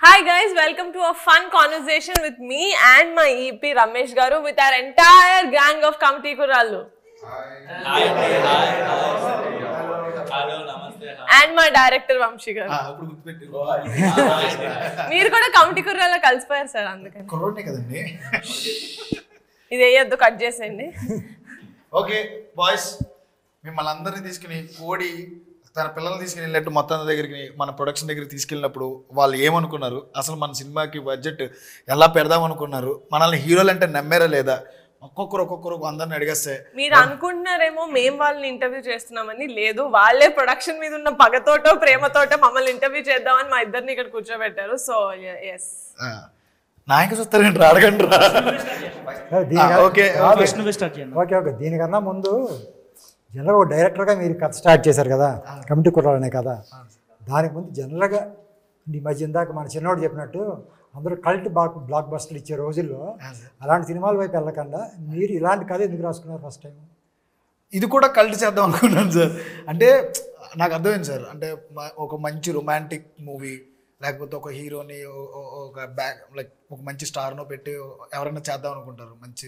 Hi guys, welcome to a fun conversation with me and my EP Ramesh Garu with our entire gang of Kamti Kurallu. Hi. Hello, namaste. And my director Vamshi Garu. మీరు కూడా Kamti Kurallu కలిసిపోయారు sir అందుకని. కొరోనే కదండి. ఇది వేయొద్దు cut చేసేయండి. Okay boys, మిమ్మల్ని అందరినీ తీసుకుని కోడి తన పిల్లల్ని తీసుకుని వెళ్ళినట్టు మొత్తం దగ్గరికి మన ప్రొడక్షన్ దగ్గరికి తీసుకెళ్ళినప్పుడు వాళ్ళు ఏమనుకున్నారు, అసలు మన సినిమాకి బడ్జెట్ ఎలా పెడదాం అనుకున్నారు, మనల్ని హీరోలు అంటే నమ్మారా లేదా, ఒక్కొక్కరు అందరిని అడిగేస్తే మీరు అనుకుంటున్నారేమో మేము వాళ్ళని ఇంటర్వ్యూ చేస్తున్నామని. లేదు, వాళ్ళే ప్రొడక్షన్ మీద ఉన్న పగతోటో ప్రేమతోటో మమ్మల్ని ఇంటర్వ్యూ చేద్దామని మా ఇద్దరిని ఇక్కడ కూర్చోబెట్టారు. సో ఎస్, నాయక చూస్తారండి, అడగండి రా. ఓకే ఓకే దీనికన్నా ముందు జనరల్గా ఒక డైరెక్టర్గా మీరు కథ స్టార్ట్ చేశారు కదా, కమిటీ కుర్రాలు అనే కదా. దానికి ముందు జనరల్గా ఈ మధ్య ఇందాక మన చిన్నోడు చెప్పినట్టు అందరూ కల్ట్ బ్లాక్ బస్టర్లు ఇచ్చే రోజుల్లో అలాంటి సినిమాల వైపు వెళ్ళకుండా మీరు ఇలాంటి కథ ఎందుకు రాసుకున్నారు ఫస్ట్ టైం? ఇది కూడా కల్ట్ చేద్దాం అనుకున్నాను సార్. అంటే నాకు అర్థమైంది సార్, అంటే ఒక మంచి రొమాంటిక్ మూవీ లేకపోతే ఒక హీరోని ఒక లైక్ ఒక మంచి స్టార్నో పెట్టి ఎవరైనా చేద్దాం అనుకుంటారు మంచి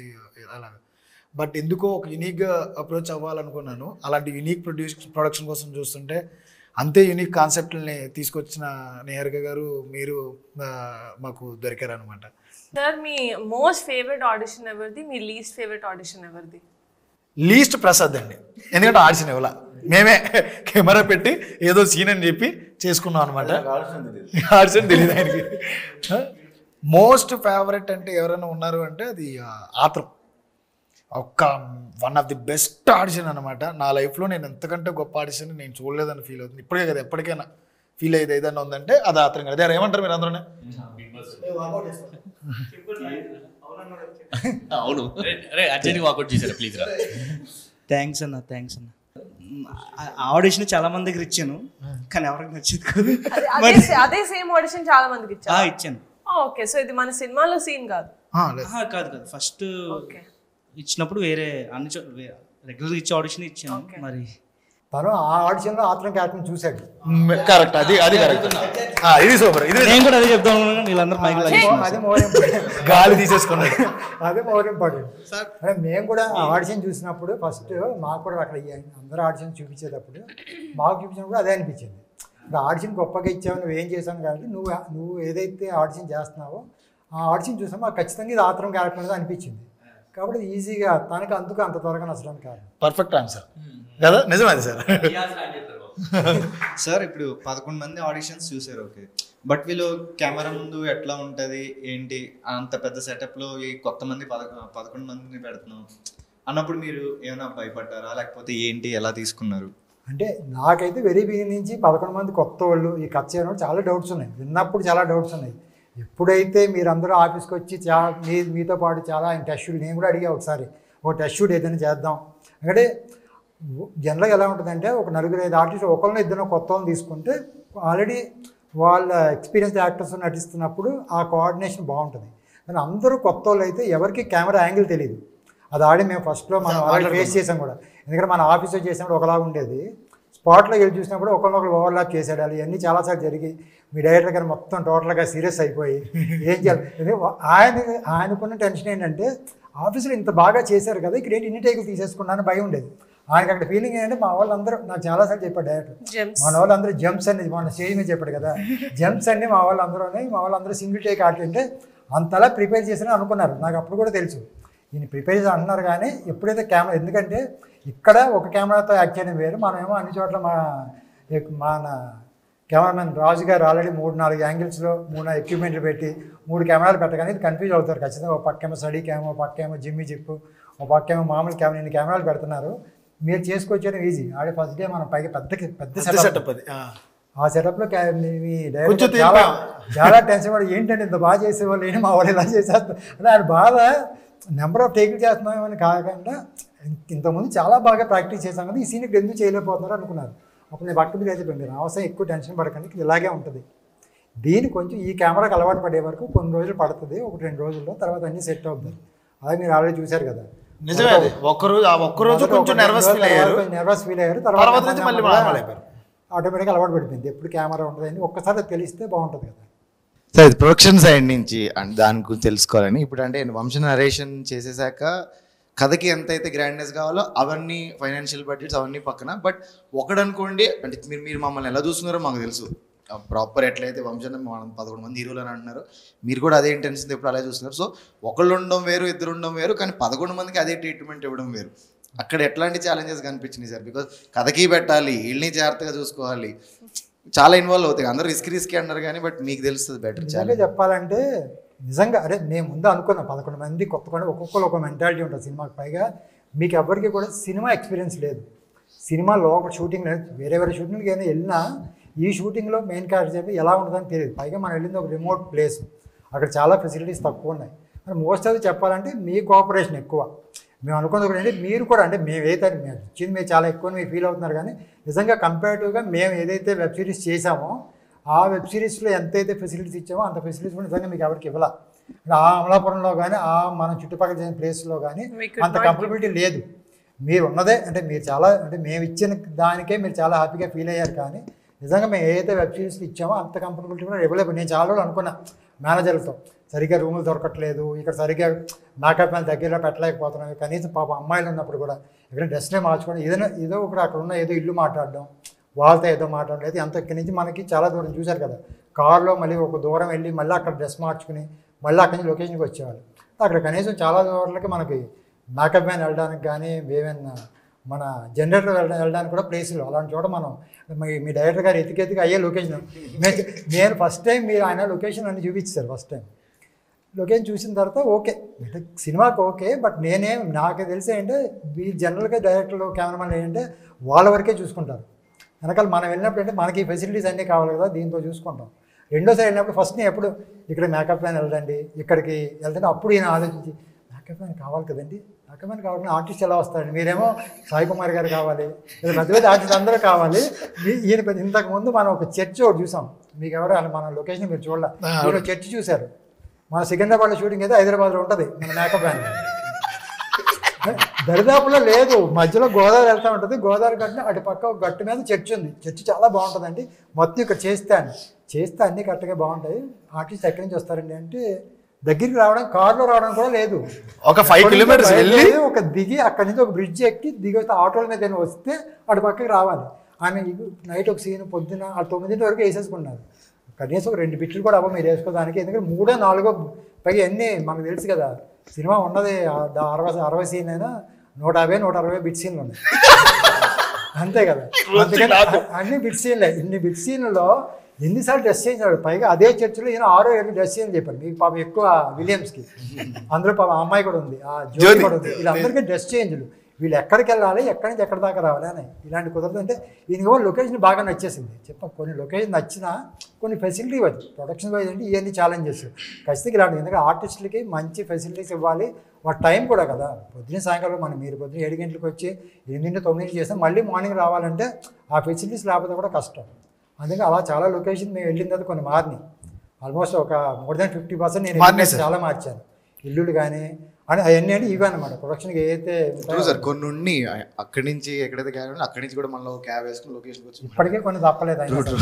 అలాగా. బట్ ఎందుకో ఒక యూనిక్గా అప్రోచ్ అవ్వాలనుకున్నాను. అలాంటి యూనిక్ ప్రొడక్షన్ కోసం చూస్తుంటే అంతే యూనిక్ కాన్సెప్ట్ని తీసుకొచ్చిన నిహారిక గారు మీరు మాకు దొరికారు అనమాట. సార్, మీ మోస్ట్ ఫేవరెట్ ఆడిషన్ ఎవరిది, మీ లీస్ట్ ఫేవరెట్ ఆడిషన్ ఎవరిది? లీస్ట్ ప్రసాద్ అండి, ఎందుకంటే ఆడిషన్ ఇవ్వాల, మేమే కెమెరా పెట్టి ఏదో సీన్ అని చెప్పి చేసుకున్నాం అనమాట. ఆడిషన్ తెలియదు ఆయనకి. మోస్ట్ ఫేవరెట్ అంటే ఎవరైనా ఉన్నారు అంటే అది ఆత్రం. ఒక one of the best audition అనమాట. నా లైఫ్లో నేను ఎంతకంటే గొప్ప ఆడిషన్ నేను చూడలేదని ఫీల్ అవుతుంది. ఇప్పటికే కదా, ఎప్పటికైనా ఫీల్ అయ్యేది ఏదైనా ఉందంటే అది ఆత్రం కదా. అదే ఏమంటారు మీరు అందరూ? అవును, అర్జెంట్గా వాకౌట్ చేశారు ప్లీజ్ రా. థ్యాంక్స్ అన్న. ఆడిషన్ చాలా మంది దగ్గర ఇచ్చాను కానీ ఎవరికి నచ్చింది కాదు. అదే సేమ్ ఆడిషన్ చాలా మందికి ఇచ్చాను. ఓకే, సో ఇది మన సినిమాలో సీన్ కాదు. కాదు ఫస్ట్ ఇచ్చినప్పుడు వేరే అన్ని రెగ్యులర్ ఇచ్చే ఆడిషన్ ఇచ్చాను. మరి తను ఆ ఆడిషన్లో ఆత్రం క్యారెక్టర్ చూశాడు. కరెక్ట్, అది కరెక్ట్. ఇది సూపర్. ఇది నేను కూడా అదే చెప్తాను అనుకున్నాను. వీళ్ళందరూ అది మోర్ ఇంపార్టెంట్. గాలి తీసేసుకున్నాడు. అదే మోర్ ఇంపార్టెంట్. అంటే మేము కూడా ఆ ఆడిషన్ చూసినప్పుడు ఫస్ట్ మాకు కూడా అక్కడ అందరూ ఆడిషన్ చూపించేటప్పుడు మాకు చూపించినప్పుడు అదే అనిపించింది. ఇప్పుడు ఆడిషన్ గొప్పగా ఇచ్చావు, నువ్వు ఏం చేశాను కాబట్టి నువ్వు ఏదైతే ఆడిషన్ చేస్తున్నావో ఆ ఆడిషన్ చూసినా మాకు ఖచ్చితంగా ఇది ఆత్రం క్యారెక్టర్ అనేది అనిపించింది. కాబట్టి ఈజీగా తనకి అందుకు అంత త్వరగా నచ్చడానికి కాదు. పర్ఫెక్ట్ ఆన్సర్ కదా, నిజమైంది సార్. సార్ ఇప్పుడు 11 మంది ఆడిషన్స్ చూసారు, ఓకే. బట్ వీళ్ళు కెమెరా ముందు ఎట్లా ఉంటుంది ఏంటి, అంత పెద్ద సెటప్లో ఈ కొత్త మంది 11 మందిని పెడుతున్నాం అన్నప్పుడు మీరు ఏమైనా భయపడ్డారా, లేకపోతే ఏంటి, ఎలా తీసుకున్నారు? అంటే నాకైతే వెరీ బిగినింగ్ నుంచి 11 మంది కొత్త వాళ్ళు ఈ కథ చేయడం చాలా డౌట్స్ ఉన్నాయి. విన్నప్పుడు చాలా డౌట్స్ ఉన్నాయి. ఎప్పుడైతే మీరందరూ ఆఫీస్కి వచ్చి మీతో పాటు చాలా టెస్ట్ షూట్, నేను కూడా అడిగా ఒకసారి ఒక టెస్ట్ షూట్ ఏదైనా చేద్దాం అంటే జనరల్గా ఎలా ఉంటుందంటే ఒక 4-5 ఆర్టిస్ట్ ఒకళ్ళని ఇద్దరు కొత్త వాళ్ళని తీసుకుంటే ఆల్రెడీ వాళ్ళ ఎక్స్పీరియన్స్ యాక్టర్స్ నటిస్తున్నప్పుడు ఆ కోఆర్డినేషన్ బాగుంటుంది. కానీ అందరూ కొత్త వాళ్ళు అయితే ఎవరికి కెమెరా యాంగిల్ తెలియదు. అది ఆడి మేము ఫస్ట్లో మనం ఆల్రెడీ ఫేస్ చేసాం కూడా. ఎందుకంటే మన ఆఫీస్లో చేసినప్పుడు ఒకలాగా ఉండేది, స్పాట్లో వెళ్ళి చూసినప్పుడు ఒకరినొకరు ఓవర్లాప్ చేసేయాలి. ఇవన్నీ చాలాసార్లు జరిగి మీ డైరెక్టర్ గారు మొత్తం టోటల్గా సీరియస్ అయిపోయి ఏం చేయాలి. ఆయనకున్న టెన్షన్ ఏంటంటే ఆఫీసులో ఇంత బాగా చేశారు కదా, ఇక్కడ ఏంటి ఇన్ని టేకులు తీసేసుకున్నాను భయం ఉండేది. ఆయనకి అక్కడ ఫీలింగ్ ఏంటంటే మా వాళ్ళందరూ నాకు చాలాసార్లు చెప్పాడు డైరెక్టర్, మన వాళ్ళందరూ జంప్స్ అనేది మన స్టేజ్ మీద చెప్పాడు కదా, జంప్స్ అన్నీ మా వాళ్ళందరూ సింగిల్ టేక్ ఆడుతుంటే అంతలా ప్రిపేర్ చేసినా అనుకున్నారు. నాకు అప్పుడు కూడా తెలుసు ఈయన ప్రిపేర్ చేసి అంటున్నారు. కానీ ఎప్పుడైతే కెమెరా, ఎందుకంటే ఇక్కడ ఒక కెమెరాతో యాక్ట్ చేయడం వేరు, మనమేమో అన్ని చోట్ల మన కెమెరామెన్ రాజు గారు ఆల్రెడీ 3-4 యాంగిల్స్లో 3 ఎక్విప్మెంట్లు పెట్టి 3 కెమెరాలు పెట్టగానే ఇది కన్ఫ్యూజ్ అవుతారు ఖచ్చితంగా. ఒక పక్కేమో స్టడీ కెమెరా, ఒక పక్కేమో జిమ్మి జిప్పు, ఒక పక్కేమో మామూలు కెమెరా, ఇన్ని కెమెరాలు పెడుతున్నారు. మీరు చేసుకొచ్చేయడం ఈజీ. ఆడే ఫస్ట్ డే మనం పైకి పెద్ద సెటప్ అది. ఆ సెటప్లో మీ డైరెక్టర్ చాలా టెన్షన్ పడి ఏంటంటే ఇంత బాగా చేసేవాళ్ళు ఏంటి మా వాళ్ళు ఇలా చేసేస్తారు అంటే ఆయన బాధ నెంబర్ ఆఫ్ టేకులు చేస్తున్నామని కాకుండా ఇంతకుముందు చాలా బాగా ప్రాక్టీస్ చేశాం కదా, ఈ సీన్కి ఎందుకు చేయలేకపోతున్నారు అనుకున్నారు. అప్పుడు నేను పక్క మీద అయితే మీరు అవసరం ఎక్కువ టెన్షన్ పడకండి, ఇలాగే ఉంటుంది. దీన్ని కొంచెం ఈ కెమెరాకి అలవాటు పడే వరకు కొన్ని రోజులు పడుతుంది, 1-2 రోజుల్లో తర్వాత అన్నీ సెట్ అవుతుంది. అదే మీరు ఆల్రెడీ చూశారు కదా. నిజమే, ఒక్కరోజు కొంచెం నర్వస్ ఫీల్ అయ్యారు, తర్వాత ఆటోమేటిక్గా అలవాటు పడిపోయింది. ఎప్పుడు కెమెరా ఉంటుంది అని ఒక్కసారి తెలిస్తే బాగుంటుంది కదా. సార్ ఇది ప్రొడక్షన్ సైడ్ నుంచి అండ్ దాని గురించి తెలుసుకోవాలని. ఇప్పుడు అంటే వంశ నరేషన్ చేసేసాక కథకి ఎంత అయితే గ్రాండ్నెస్ కావాలో అవన్నీ ఫైనాన్షియల్ బడ్జెట్స్ అవన్నీ పక్కన, బట్ ఒకడనుకోండి అంటే మీరు మమ్మల్ని ఎలా చూస్తున్నారో మాకు తెలుసు, ప్రాపర్ ఎట్లయితే వంశం మనం 11 మంది హీరోలు అని అంటున్నారు, మీరు కూడా అదే ఇంటెన్షన్ ఎప్పుడు అలాగే చూస్తున్నారు. సో ఒకళ్ళు ఉండడం వేరు, ఇద్దరు ఉండడం వేరు, కానీ 11 మందికి అదే ట్రీట్మెంట్ ఇవ్వడం వేరు. అక్కడ ఎట్లాంటి ఛాలెంజెస్ కనిపించినాయి సార్? బికాజ్ కథకి పెట్టాలి, వీళ్ళని జాగ్రత్తగా చూసుకోవాలి, చాలా ఇన్వాల్వ్ అవుతాయి. అందరూ రిస్క్ అన్నారు కానీ బట్ మీకు తెలుస్తుంది బెటర్. నిజంగా చెప్పాలంటే నిజంగా అరే మేము ముందు అనుకున్నాం 11 మంది కొత్త ఒక్కొక్కరు ఒక మెంటాలిటీ ఉంటుంది సినిమాకి. పైగా మీకు ఎవరికి కూడా సినిమా ఎక్స్పీరియన్స్ లేదు, సినిమా లోపల షూటింగ్ లేదు. వేరే షూటింగ్కి ఏదైనా వెళ్ళినా ఈ షూటింగ్లో మెయిన్ క్యారెక్టర్ చెప్పి ఎలా ఉంటుందని తెలియదు. పైగా మనం వెళ్ళింది ఒక రిమోట్ ప్లేస్, అక్కడ చాలా ఫెసిలిటీస్ తక్కువ ఉన్నాయి. మరి మోస్ట్ ఆఫ్ చెప్పాలంటే మీ కోఆపరేషన్ ఎక్కువ. మేము అనుకున్నది కూడా ఏంటి, మీరు కూడా అంటే మేము ఏదైతే మేము ఇచ్చింది మీరు చాలా ఎక్కువ మీరు ఫీల్ అవుతున్నారు, కానీ నిజంగా కంపేరిటివ్గా మేము ఏదైతే వెబ్ సిరీస్ చేసామో ఆ వెబ్ సిరీస్లో ఎంతైతే ఫెసిలిటీస్ ఇచ్చామో అంత ఫెసిలిటీస్ కూడా నిజంగా మీకు ఎవరికి ఇవ్వాల. ఆ అమలాపురంలో కానీ ఆ మన చుట్టుపక్కల చేసిన ప్లేస్లో కానీ అంత కంఫర్టబిలిటీ లేదు. మీరు ఉన్నదే అంటే మీరు చాలా అంటే మేము ఇచ్చిన దానికే మీరు చాలా హ్యాపీగా ఫీల్ అయ్యారు, కానీ నిజంగా మేము ఏదైతే వెబ్ సిరీస్లు ఇచ్చామో అంత కంఫర్టబిలిటీ కూడా ఇవ్వలేదు. నేను చాలా రోజులు అనుకున్నా మేనేజర్లతో, సరిగ్గా రూములు దొరకట్లేదు, ఇక్కడ సరిగ్గా మేకప్ మ్యాన్ దగ్గరలో పెట్టలేకపోతున్నాం, కనీసం పాప అమ్మాయిలు ఉన్నప్పుడు కూడా ఇక్కడ డ్రెస్నే మార్చుకోవడం, ఏదో ఒకటి అక్కడ ఉన్న ఏదో ఇల్లు మాట్లాడడం, వాళ్ళతో ఏదో మాట్లాడలేదు. అంత ఇక్కడి నుంచి మనకి చాలా దూరం చూశారు కదా, కార్లో మళ్ళీ ఒక దూరం వెళ్ళి మళ్ళీ అక్కడ డ్రెస్ మార్చుకుని మళ్ళీ అక్కడి నుంచి లొకేషన్కి వచ్చేవాళ్ళు. అక్కడ కనీసం చాలా దూరాలకి మనకి మేకప్ మ్యాన్ వెళ్ళడానికి కానీ ఏమైనా మన జనరేటర్ వెళ్ళడానికి కూడా ప్లేసులు అలాంటి చోట మనం మీ డైరెక్టర్ గారు ఎతికి అయ్యే లొకేషన్. నేను ఫస్ట్ టైం మీరు ఆయన లొకేషన్ అన్ని చూపించారు. ఫస్ట్ టైం లొకేషన్ చూసిన తర్వాత ఓకే అంటే సినిమాకి ఓకే, బట్ నాకు తెలిసి ఏంటంటే వీళ్ళు జనరల్గా డైరెక్టర్లు కెమెరామెన్ ఏంటంటే వాళ్ళ వరకే చూసుకుంటారు. వెనకాల మనం వెళ్ళినప్పుడు అంటే మనకి ఫెసిలిటీస్ అన్నీ కావాలి కదా, దీంతో చూసుకుంటాం. రెండోసారి వెళ్ళినప్పుడు ఫస్ట్ నేను ఎప్పుడు ఇక్కడ మేకప్ మ్యాన్ వెళ్ళండి, ఇక్కడికి వెళ్తుంటే అప్పుడు ఈయన ఆలోచించి మేకప్ మ్యాన్ కావాలి కదండి, మేకప్ మ్యాన్ కావాలని ఆర్టిస్ట్ ఎలా వస్తారండి, మీరేమో సాయి కుమార్ గారు కావాలి, పెద్ద పెద్ద ఆర్టిస్ట్ అందరూ కావాలి. ఈయన ఇంతకుముందు మనం ఒక చర్చ్ ఒకటి చూసాం, మీకు ఎవరు మన లొకేషన్ మీరు చూడాలి, మీరు చర్చ్ చూశారు. మన సికింద్రాబాద్లో షూటింగ్ అయితే హైదరాబాద్లో ఉంటుంది మన మేకప్ మ్యాన్. దరిదాపులో లేదు, మధ్యలో గోదావరి వెళ్తూ ఉంటుంది, గోదావరి గట్టున అటు పక్క ఒక గట్టు మీద చర్చ్ ఉంది, చర్చ్ చాలా బాగుంటుందండి. మొత్తం ఇక్కడ చేస్తే అన్నీ కరెక్ట్గా బాగుంటాయి. ఆర్టిస్ట్ ఎక్కడి నుంచి వస్తారండి అంటే దగ్గరికి రావడం కార్లో రావడం కూడా లేదు, ఒక 5 కిలోమీటర్స్ వెళ్ళి ఒక దిగి అక్కడి నుంచి ఒక బ్రిడ్జ్ ఎక్కి దిగి వస్తే ఆటోల మీద వస్తే అటు పక్కకి రావాలి. ఆమె నైట్ ఒక సీన్ పొద్దున 9 వరకు వేసేసుకున్నారు. కనీసం ఒక 2 బిట్లు కూడా అవ్వ మీరు వేసుకోవడానికి, ఎందుకంటే 3, 4 పైగా అన్నీ మనకు తెలుసు కదా, సినిమా ఉన్నది 60 సీన్ అయినా 150, 160 బిట్ సీన్లు ఉన్నాయి అంతే కదా. అందుకని అన్ని బిట్ సీన్లే. ఇన్ని బిట్ సీన్లలో ఎన్నిసార్లు డ్రెస్ చేయించాడు. పైగా అదే చర్చిలో ఈయన 6 7 డ్రెస్ చేయని చెప్పారు. మీకు పాపం ఎక్కువ విలియమ్స్కి, అందులో పాపం అమ్మాయి కూడా ఉంది, ఆ జ్యోతి కూడా ఉంది. వీళ్ళందరికీ డ్రెస్ చేంజ్లు, వీళ్ళు ఎక్కడికి వెళ్ళాలి, ఎక్కడి నుంచి ఎక్కడి దాకా రావాలి అని ఇలాంటి కుదరదు. అంటే ఈయనకి లొకేషన్ బాగా నచ్చేసింది. కొన్ని లొకేషన్ నచ్చినా కొన్ని ఫెసిలిటీ వైజ్ ప్రొడక్షన్ వైజ్ అంటే ఇవన్నీ ఛాలెంజెస్ ఖచ్చితంగా ఇలాంటి. ఎందుకంటే ఆర్టిస్టులకి మంచి ఫెసిలిటీస్ ఇవ్వాలి, వాటి టైం కూడా కదా. పొద్దున్న సాయంకాలం మీరు పొద్దున్న 7 గంటలకు వచ్చి 8 9 చేస్తాం, మళ్ళీ మార్నింగ్ రావాలంటే ఆ ఫెసిలిటీస్ లేకపోతే కూడా కష్టం. అందుకే అలా చాలా లొకేషన్ మేము వెళ్ళిన తర్వాత కొన్ని మారినాయి. ఆల్మోస్ట్ ఒక more than 50% నేను చాలా మార్చాను. ఇల్లులు కానీ అని అవన్నీ అంటే ఇవే అనమాట ప్రొడక్షన్కి ఏదైతే సార్ కొన్ని ఉండి అక్కడి నుంచి ఎక్కడైతే క్యాబ్ అక్కడి నుంచి కూడా మనలో క్యాబ్ వేసుకుని లొకేషన్కి వచ్చి ఇప్పటికే కొన్ని తప్పలేదు.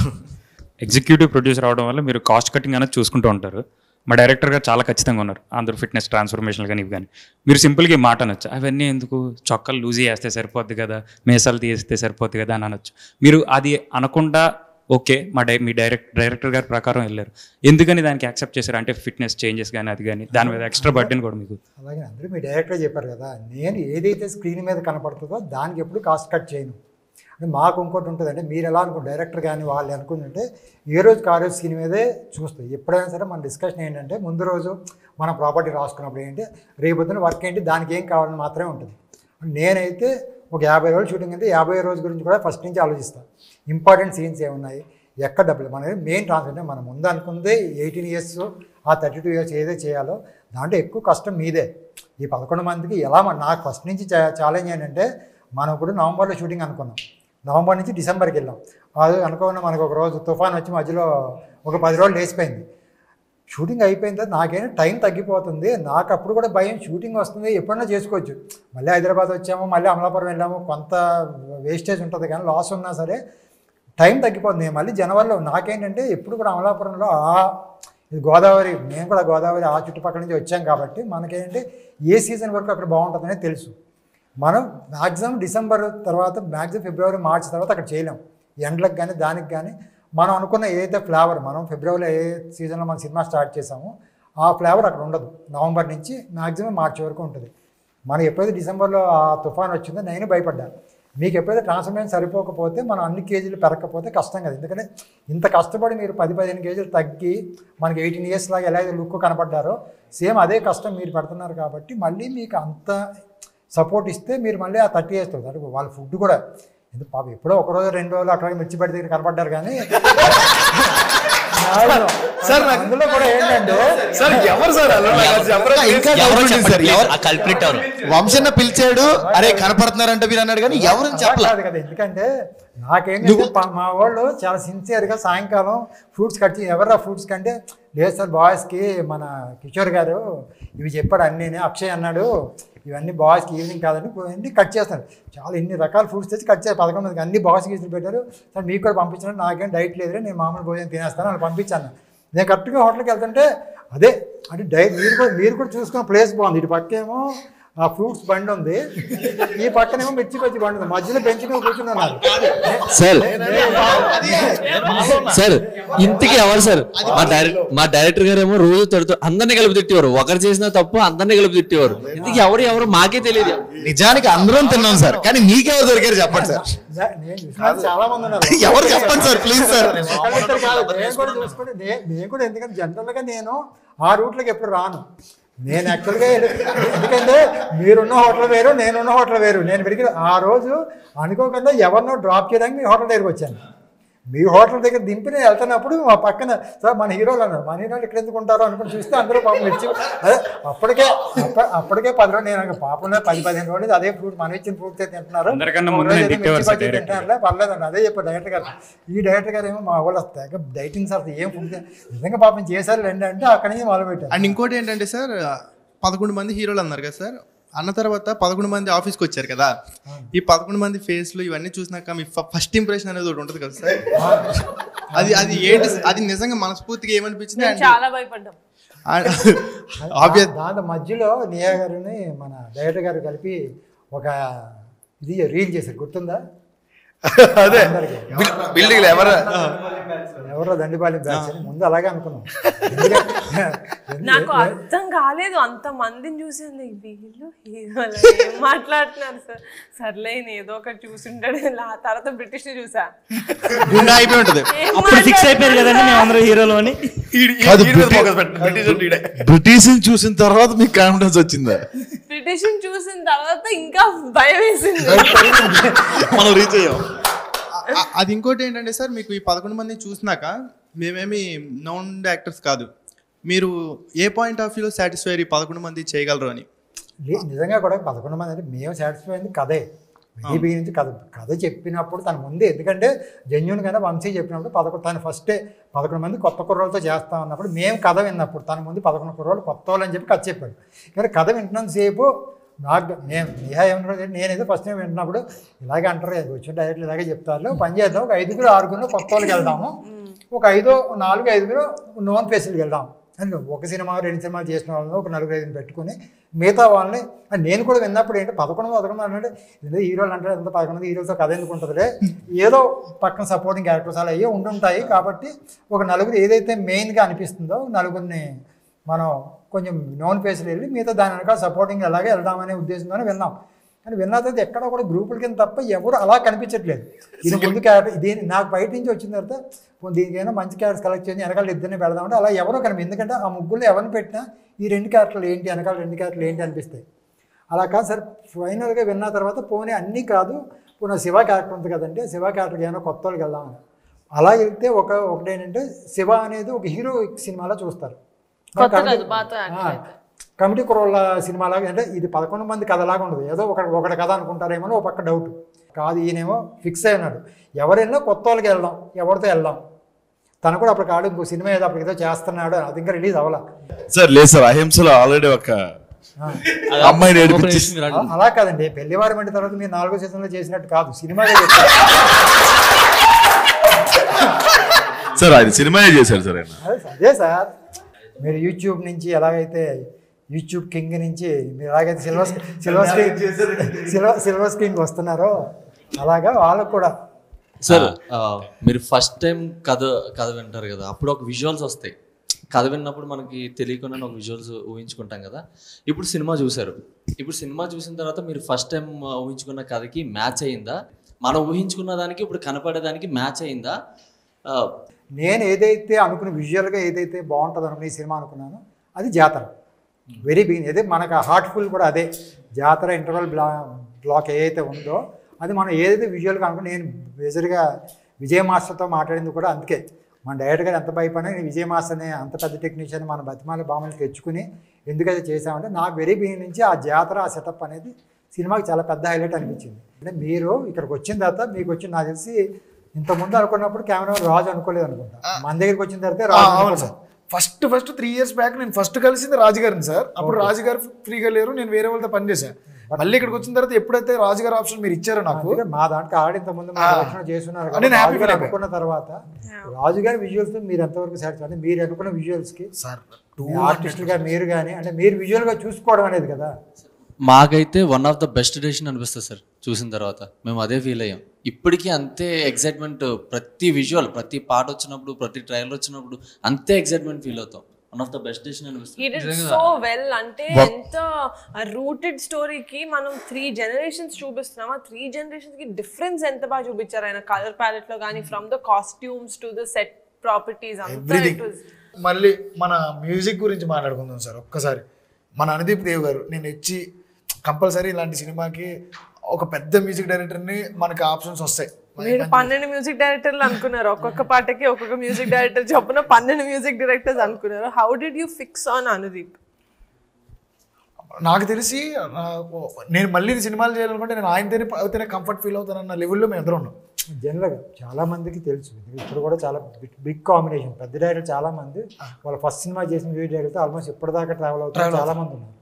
ఎగ్జిక్యూటివ్ ప్రొడ్యూసర్ అవడం వల్ల మీరు కాస్ట్ కటింగ్ అనేది చూసుకుంటూ ఉంటారు. మా డైరెక్టర్ గారు చాలా ఖచ్చితంగా ఉన్నారు, అందరూ ఫిట్నెస్ ట్రాన్స్ఫర్మేషన్లు కానీ ఇవి కానీ. మీరు సింపుల్గా ఈ మాట అనొచ్చు, అవన్నీ ఎందుకు చొక్కలు లూజ్ చేస్తే సరిపోద్ది కదా, మేసాలు తీస్తే సరిపోద్ది కదా అని అనొచ్చు. మీరు అది అనకుండా ఓకే మీ డైరెక్టర్ గారి ప్రకారం వెళ్ళారు, ఎందుకని దానికి యాక్సెప్ట్ చేశారు? అంటే ఫిట్నెస్ చేంజెస్ కానీ అది కానీ దాని మీద ఎక్స్ట్రా బర్డెన్ కూడా మీకు. అలాగే అందరూ మీ డైరెక్టర్ చెప్పారు కదా, నేను ఏదైతే స్క్రీన్ మీద కనపడుతుందో దానికి ఎప్పుడు కాస్ట్ కట్ చేయను. అంటే మాకు ఇంకోటి ఉంటుంది, అంటే మీరు ఎలా అనుకుంటే డైరెక్టర్ కానీ వాళ్ళు అనుకుంటుంటే ఏ రోజు కాలేజ్ స్క్రీన్ మీదే చూస్తాయి. ఎప్పుడైనా సరే మన డిస్కషన్ ఏంటంటే ముందు రోజు మన ప్రాపర్టీ రాసుకున్నప్పుడు ఏంటి, రేపొద్దున వర్క్ ఏంటి, దానికి ఏం కావాలని మాత్రమే ఉంటుంది. నేనైతే ఒక 50 రోజులు షూటింగ్ అంటే 50 రోజు గురించి కూడా ఫస్ట్ నుంచి ఆలోచిస్తాను. ఇంపార్టెంట్ సీన్స్ ఏమున్నాయి, ఎక్కడ డబ్బులు, మన మెయిన్ ట్రాన్స్ఫర్ మనం ముందు అనుకుందే 18 years ఆ 32 years ఏదో చేయాలో దాంట్లో ఎక్కువ కష్టం మీదే. ఈ 11 మందికి ఎలా నాకు ఫస్ట్ నుంచి ఛాలెంజ్ ఏంటంటే, మనం ఇప్పుడు నవంబర్లో షూటింగ్ అనుకున్నాం, నవంబర్ నుంచి డిసెంబర్కి వెళ్ళాం. అది అనుకోకుండా మనకు ఒక రోజు తుఫాన్ వచ్చి మధ్యలో ఒక 10 రోజులు లేచిపోయింది. షూటింగ్ అయిపోయిన తర్వాత నాకైనా టైం తగ్గిపోతుంది. నాకు అప్పుడు కూడా భయం, షూటింగ్ వస్తుంది ఎప్పుడన్నా చేసుకోవచ్చు, మళ్ళీ హైదరాబాద్ వచ్చాము, మళ్ళీ అమలాపురం వెళ్ళాము, కొంత వేస్టేజ్ ఉంటుంది కానీ లాస్ ఉన్నా సరే టైం తగ్గిపోతుంది. మళ్ళీ జనవరిలో నాకేంటంటే ఎప్పుడు కూడా అమలాపురంలో ఇది గోదావరి, మేము కూడా గోదావరి ఆ చుట్టుపక్కల నుంచి వచ్చాం కాబట్టి మనకేంటి ఏ సీజన్ వరకు అక్కడ బాగుంటుందనే తెలుసు. మనం మ్యాక్సిమం డిసెంబర్ తర్వాత మ్యాక్సిమం ఫిబ్రవరి మార్చి తర్వాత అక్కడ చేయలేం. ఎండలకు కానీ దానికి కానీ మనం అనుకున్న ఏదైతే ఫ్లేవర్ మనం ఫిబ్రవరిలో ఏ సీజన్లో మనం సినిమా స్టార్ట్ చేసామో ఆ ఫ్లేవర్ అక్కడ ఉండదు. నవంబర్ నుంచి మ్యాక్సిమం మార్చి వరకు ఉంటుంది. మనం ఎప్పుడైతే డిసెంబర్లో ఆ తుఫాన్ వచ్చిందో నేను భయపడ్డాను. మీకు ఎప్పుడైతే ట్రాన్స్ఫర్మేషన్ సరిపోకపోతే మనం అన్ని కేజీలు పెరగకపోతే కష్టం కదా. ఎందుకంటే ఇంత కష్టపడి మీరు 10-15 కేజీలు తగ్గి మనకి 18 years లాగా ఎలా అయితే లుక్ కనపడ్డారో సేమ్ అదే కష్టం మీరు పెడుతున్నారు. కాబట్టి మళ్ళీ మీకు అంత సపోర్ట్ ఇస్తే మీరు మళ్ళీ ఆ 30 years అంటే వాళ్ళ ఫుడ్ కూడా ఎందుకు పాపం ఎప్పుడో ఒకరోజు 2 రోజులు అక్కడ మిర్చి పెట్టి దగ్గర కనపడ్డారు. కానీ సార్ అందులో కూడా ఏంటంటే సార్ ఎవరు సార్ ఇంకా కల్ప్రిట్ ఎవరు? వంశన్న పిలిచాడు, అరే కనపడుతున్నారంటే మీరు అన్నాడు కానీ ఎవరని చెప్పలేదు కదా. ఎందుకంటే నాకేంటంటే మా వాళ్ళు చాలా సిన్సియర్గా సాయంకాలం ఫ్రూట్స్ కట్ చేసి ఎవరు ఫ్రూట్స్ కంటే లేదు సార్ బాయ్స్కి మన కిషోర్ గారు ఇవి చెప్పాడు అన్నీ, అక్షయ్ అన్నాడు ఇవన్నీ బాయ్స్కి ఈవినింగ్ కాదని అన్నీ కట్ చేస్తాను. చాలా ఇన్ని రకాల ఫ్రూట్స్ తెచ్చి కట్ చేయాలి. 11 మందికి అన్ని బాయ్స్కి ఇచ్చి పెట్టారు. సార్ మీకు కూడా పంపించాను, నాకేం డైట్ లేదురే, నేను మామూలు భోజనం తినేస్తాను అని పంపించాను. నేను కరెక్ట్గా హోటల్కి వెళ్తుంటే అదే అంటే మీరు కూడా చూసుకున్న ప్లేస్ బాగుంది. ఇటు పక్కేమో ఆ ఫ్రూట్స్ బండి ఉంది, ఈ పక్కనేమో మిర్చి బజ్జి బండి ఉంది, మధ్యలో బెంచ్ మీద కూర్చున్నారు. సార్ ఇంటికి ఎవరు సార్? మా డైరెక్టర్ గారు ఏమో రోజు తడుతూ అందరినీ కలిపి తిట్టేవారు. ఒకరు చేసిన తప్పు అందరినీ కలిపి తిట్టేవారు. ఇంటికి ఎవరు మాకే తెలియదు. నిజానికి అందరం తిన్నాం సార్, కానీ మీకెవరు దొరికారు చెప్పండి సార్. చాలా మంది ఉన్నారు, ఎవరు చెప్పండి సార్ ప్లీజ్ సార్. నేను కూడా ఎందుకంటే జనరల్గా నేను ఆ రూట్లోకి ఎప్పుడు రాను. నేను యాక్చువల్గా ఎందుకంటే మీరున్న హోటల్ వేరు, నేనున్న హోటల్ వేరు. నేను పెరిగి ఆ రోజు అనుకోకుండా ఎవరినో డ్రాప్ చేయడానికి మీ హోటల్ దగ్గరికి వచ్చాను. మీ హోటల్ దగ్గర దింపి నేను వెళ్తున్నప్పుడు మా పక్కన సార్ మన హీరోలు అన్నారు. మన హీరోలు ఇక్కడ ఎందుకు ఉంటారో అనుకుని చూస్తే అందరూ పాపం మిర్చి అదే అప్పటికే 10 రోజులు నేను పాపంలో 10-15 రోజులు అదే ఫ్రూట్ మనం ఇచ్చిన ఫ్రూట్స్ తింటున్నారు, తింటున్నారులే పర్లేదండి అదే చెప్పారు డైరెక్టర్ గారు. ఈ డైరెక్టర్ గారు ఏమో మా వాళ్ళు తెగ డైటింగ్ సార్ ఏం ఫుడ్ నిజంగా పాపం చేశారు రండి అంటే అక్కడి నుంచి మొదలు పెట్టారు. అండ్ ఇంకోటి ఏంటంటే సార్ 11 మంది హీరోలు అన్నారు కదా సార్, అన్న తర్వాత 11 మంది ఆఫీస్కి వచ్చారు కదా. ఈ 11 మంది ఫేస్లు ఇవన్నీ చూసినాక మీ ఫస్ట్ ఇంప్రెషన్ అనేది ఒకటి ఉంటుంది కదా సార్, అది ఏంటి? అది నిజంగా మనస్ఫూర్తిగా ఏమనిపించింది? చాలా భయపడ్డాం. దాంట్లో మధ్యలో నియా గారిని మన డైరెక్టర్ గారు కలిపి ఒక ఇది రీల్ చేశారు, గుర్తుందా? అదే బిల్డింగ్ ఎవరో దండిపాలి బ్యాచ్ అని ముందు అలాగే అనుకున్నాం. నాకు అర్థం కాలేదు, అంత మందిని చూసాను వీళ్ళు హీరోలు ఏం మాట్లాడుతున్నారు సార్. సర్లే ఏదో ఒకటి చూసింటాడు. తర్వాత బ్రిటిష్ ని చూసా అయిపోయి ఉంటుంది. అప్పుడు ఫిక్స్ అయిపోయారు కదండి మేమందరూ హీరోలు అని. బ్రిటిష్ చూసిన తర్వాత మీకు కాన్ఫిడెన్స్ వచ్చిందా? బ్రిటిష్ చూసిన తర్వాత ఇంకా భయం వేసింది. మనం రీచ్ అయ్యాం. అది ఇంకోటి ఏంటంటే సార్, మీకు ఈ 11 మందిని చూసినాక మేమేమి నౌన్ యాక్టర్స్ కాదు, మీరు ఏ పాయింట్ ఆఫ్ వ్యూలో సాటిస్ఫై 11 మంది చేయగలరు అని? నిజంగా కూడా 11 మంది అంటే మేము సాటిస్ఫై అయింది కథే. వెరీ నుంచి కథ చెప్పినప్పుడు తన ముందే, ఎందుకంటే జెన్యూన్గానే వంశీ చెప్పినప్పుడు తను ఫస్టే 11 మంది కొత్త కుర్రోళ్ళతో చేస్తా ఉన్నప్పుడు మేము కథ విన్నప్పుడు తన ముందు 11 కుర్రోళ్ళు కొత్త వాళ్ళు అని చెప్పి కథ చెప్పాడు. కానీ కథ వింటున్నంతసేపు నాకు నిహా ఏమన్నా నేనేదో ఫస్ట్ టైం వింటున్నప్పుడు ఇలాగే అంటారు వచ్చిన డైరెక్ట్లు ఇలాగే చెప్తారు, పని చేద్దాం ఒక 5-6 కొత్త వాళ్ళకి వెళ్దాము, ఒక 4-5 నోన్ ఫేస్కి వెళ్దాం అని ఒక సినిమా 2 సినిమాలు చేసిన వాళ్ళని ఒక 4-5 పెట్టుకుని మిగతా వాళ్ళని నేను కూడా విన్నప్పుడు ఏంటి 11 అంటే ఏదో హీరోలు అంటే ఎంత 11 హీరోలతో కథ ఎందుకు ఉంటుందిలే, ఏదో పక్కన సపోర్టింగ్ క్యారెక్టర్స్ అలా అయ్యే ఉండుంటాయి. కాబట్టి ఒక 4 ఏదైతే మెయిన్గా అనిపిస్తుందో 4 మనం కొంచెం నోన్ ఫేస్లో వెళ్ళి మిగతా దాని వెనకాల సపోర్టింగ్ అలాగే వెళ్దామనే ఉద్దేశంతోనే విన్నాం. కానీ విన్న తర్వాత ఎక్కడ కూడా గ్రూపుల కింద తప్ప ఎవరు అలా కనిపించట్లేదు. ఇది ముందు క్యారెక్టర్ దీని నాకు బయట నుంచి వచ్చిన తర్వాత దీనికైనా మంచి క్యారెక్టర్స్ కలెక్ట్ చేసి వెనకాల ఇద్దరిని పెడదామంటే అలా ఎవరో కనిపి, ఎందుకంటే ఆ ముగ్గురులో ఎవరిని పెట్టినా ఈ 2 క్యారెక్టర్లు ఏంటి వెనకాల 2 క్యారెక్టర్లు ఏంటి అనిపిస్తాయి. అలా కాదు సార్, ఫైనల్గా విన్న తర్వాత పోనీ అన్నీ కాదు, పోనీ శివ క్యారెక్టర్ ఉంది కదంటే శివ క్యారెక్టర్కి ఏమైనా కొత్త వాళ్ళకి వెళ్దామని అలా వెళ్తే ఒకటేంటంటే శివ అనేది ఒక హీరో సినిమాలో చూస్తారు, కమిటీ కుర్రోళ్ళ సినిమాలాగా అంటే ఇది 11 మంది కథలాగా ఉండదు, ఏదో ఒకటి కథ అనుకుంటారేమో ఒక పక్క డౌట్ కాదు. ఈయనేమో ఫిక్స్ అయినాడు ఎవరైనా కొత్త వాళ్ళకి వెళ్దాం, ఎవరితో వెళ్దాం. తను కూడా అప్పుడు కాడు ఇంకో సినిమా ఏదో అప్పుడు ఏదో చేస్తున్నాడు, అది ఇంకా రిలీజ్ అవ్వాల సార్. లేదు సార్, అహింసలో ఆల్రెడీ ఒక అమ్మాయిని అలా కాదండి, పెళ్లివారం అంటే తర్వాత మీరు 4వ సీజన్లో చేసినట్టు కాదు, సినిమాగా సార్. అది సినిమాయే చేశారు సార్. అదే సార్, మీరు యూట్యూబ్ నుంచి ఎలాగైతే యూట్యూబ్ కింగ్ నుంచి మీరు ఎలాగైతే సిల్వర్ స్క్రీన్కి వస్తున్నారో అలాగా వాళ్ళకు కూడా. సార్ మీరు ఫస్ట్ టైం కథ వింటారు కదా, అప్పుడు ఒక విజువల్స్ వస్తాయి. కథ విన్నప్పుడు మనకి తెలియకుండా ఒక విజువల్స్ ఊహించుకుంటాం కదా. ఇప్పుడు సినిమా చూసారు, ఇప్పుడు సినిమా చూసిన తర్వాత మీరు ఫస్ట్ టైం ఊహించుకున్న కథకి మ్యాచ్ అయిందా? మనం ఊహించుకున్న దానికి ఇప్పుడు కనపడేదానికి మ్యాచ్ అయిందా? నేను ఏదైతే అనుకున్న విజువల్గా ఏదైతే బాగుంటుంది అనుకున్న ఈ సినిమా అనుకున్నానో అది జాతర. వెరీ బిగిన్ అదే మనకు హార్ట్ఫుల్ కూడా అదే జాతర ఇంటర్వల్ బ్లాక్ ఏదైతే ఉందో అది మనం ఏదైతే విజువల్గా అనుకున్నా. నేను మేజర్గా విజయ్ మాస్టర్తో మాట్లాడింది కూడా అందుకే. మన డైరెక్టర్ గారు ఎంత భయపడినా నేను విజయ్ మాస్టర్ని అంత పెద్ద టెక్నీషియన్ మన బతిమాల బామలు తెచ్చుకుని ఎందుకైతే చేసామంటే నాకు వెరీ బిగిన్ నుంచి ఆ జాతర ఆ సెటప్ అనేది సినిమాకి చాలా పెద్ద హైలైట్ అనిపించింది. అంటే మీరు ఇక్కడికి వచ్చిన తర్వాత మీకు వచ్చిన నాకు తెలిసి ఇంతకుముందు అనుకున్నప్పుడు కెమెరా రాజు అనుకోలేదు అనుకుంటా. మన దగ్గరికి వచ్చిన తర్వాత రాజు సార్ ఫస్ట్ 3 years బ్యాక్ నేను ఫస్ట్ కలిసింది రాజుగారిని సార్. అప్పుడు రాజుగారు ఫ్రీగా లేరు, నేను వేరే వాళ్ళతో పనిచేశాను. మళ్ళీ ఇక్కడికి వచ్చిన తర్వాత ఎప్పుడైతే రాజుగారు ఆప్షన్ మీరు ఇచ్చారో నాకు, మా దాంట్లో ఆడి ఇంతకుముందు చేస్తున్నారు అనుకున్న తర్వాత రాజుగారి విజువల్స్ మీరు ఎంతవరకు సాటిస్ఫై అంటే మీరు అనుకున్న విజువల్స్కి సార్ ఆర్టిస్టులుగా మీరు కానీ అంటే మీరు విజువల్గా చూసుకోవడం అనేది కదా. మాకైతే one of the best decision అనిపిస్తుంది సార్. చూసిన తర్వాత మేము అదే ఫీల్ అయ్యాం. ఇప్పటికీ అంతే ఎక్సైట్మెంట్, ప్రతి విజువల్ ప్రతి పాట వచ్చినప్పుడు ప్రతి ట్రైలర్ వచ్చినప్పుడు అంతే ఎక్సైట్మెంట్ ఫీల్ అవుతాం. One of the best decision అనిపిస్తుంది. సో వెల్ అంటే ఎంత రూటెడ్ స్టోరీకి మనం 3 generations చూపిస్తున్నాం. ఆ 3 generations కి డిఫరెన్స్ ఎంత బాగా చూపించారు ఆయన కలర్ ప్యాలెట్ లో కానీ, from the costumes to the set properties అంతా. మళ్ళీ మన మ్యూజిక్ గురించి మాట్లాడుకుందాం సార్ ఒక్కసారి. మన అనుదీప్ దేవ్ గారు నేను ఇచ్చి కంపల్సరీ ఇలాంటి సినిమాకి ఒక పెద్ద మ్యూజిక్ డైరెక్టర్ని మనకి ఆప్షన్స్ వస్తాయి. మీరు 12 మ్యూజిక్ డైరెక్టర్లు అనుకున్నారు, ఒక్కొక్క పాటకి ఒక్కొక్క మ్యూజిక్ డైరెక్టర్ చొప్పున 12 మ్యూజిక్ డైరెక్టర్స్ అనుకున్నారు. How did you fix on Anudeep? నాకు తెలిసి నేను మళ్ళీ సినిమాలు చేయాలనుకుంటే నేను ఆయనతోనే కంఫర్ట్ ఫీల్ అవుతానన్న లెవెల్లో మేము ఎదురు ఉన్నాం. జనరల్గా చాలా మందికి తెలుసు, ఇప్పుడు కూడా చాలా బిగ్ కాంబినేషన్. పెద్ద డైరెక్టర్ చాలా మంది వాళ్ళ ఫస్ట్ సినిమా చేసిన మ్యూజిక్ డైరెక్టర్ ఆల్మోస్ట్ ఇప్పటిదాకా ట్రావెల్ అవుతారు చాలా మంది ఉన్నారు.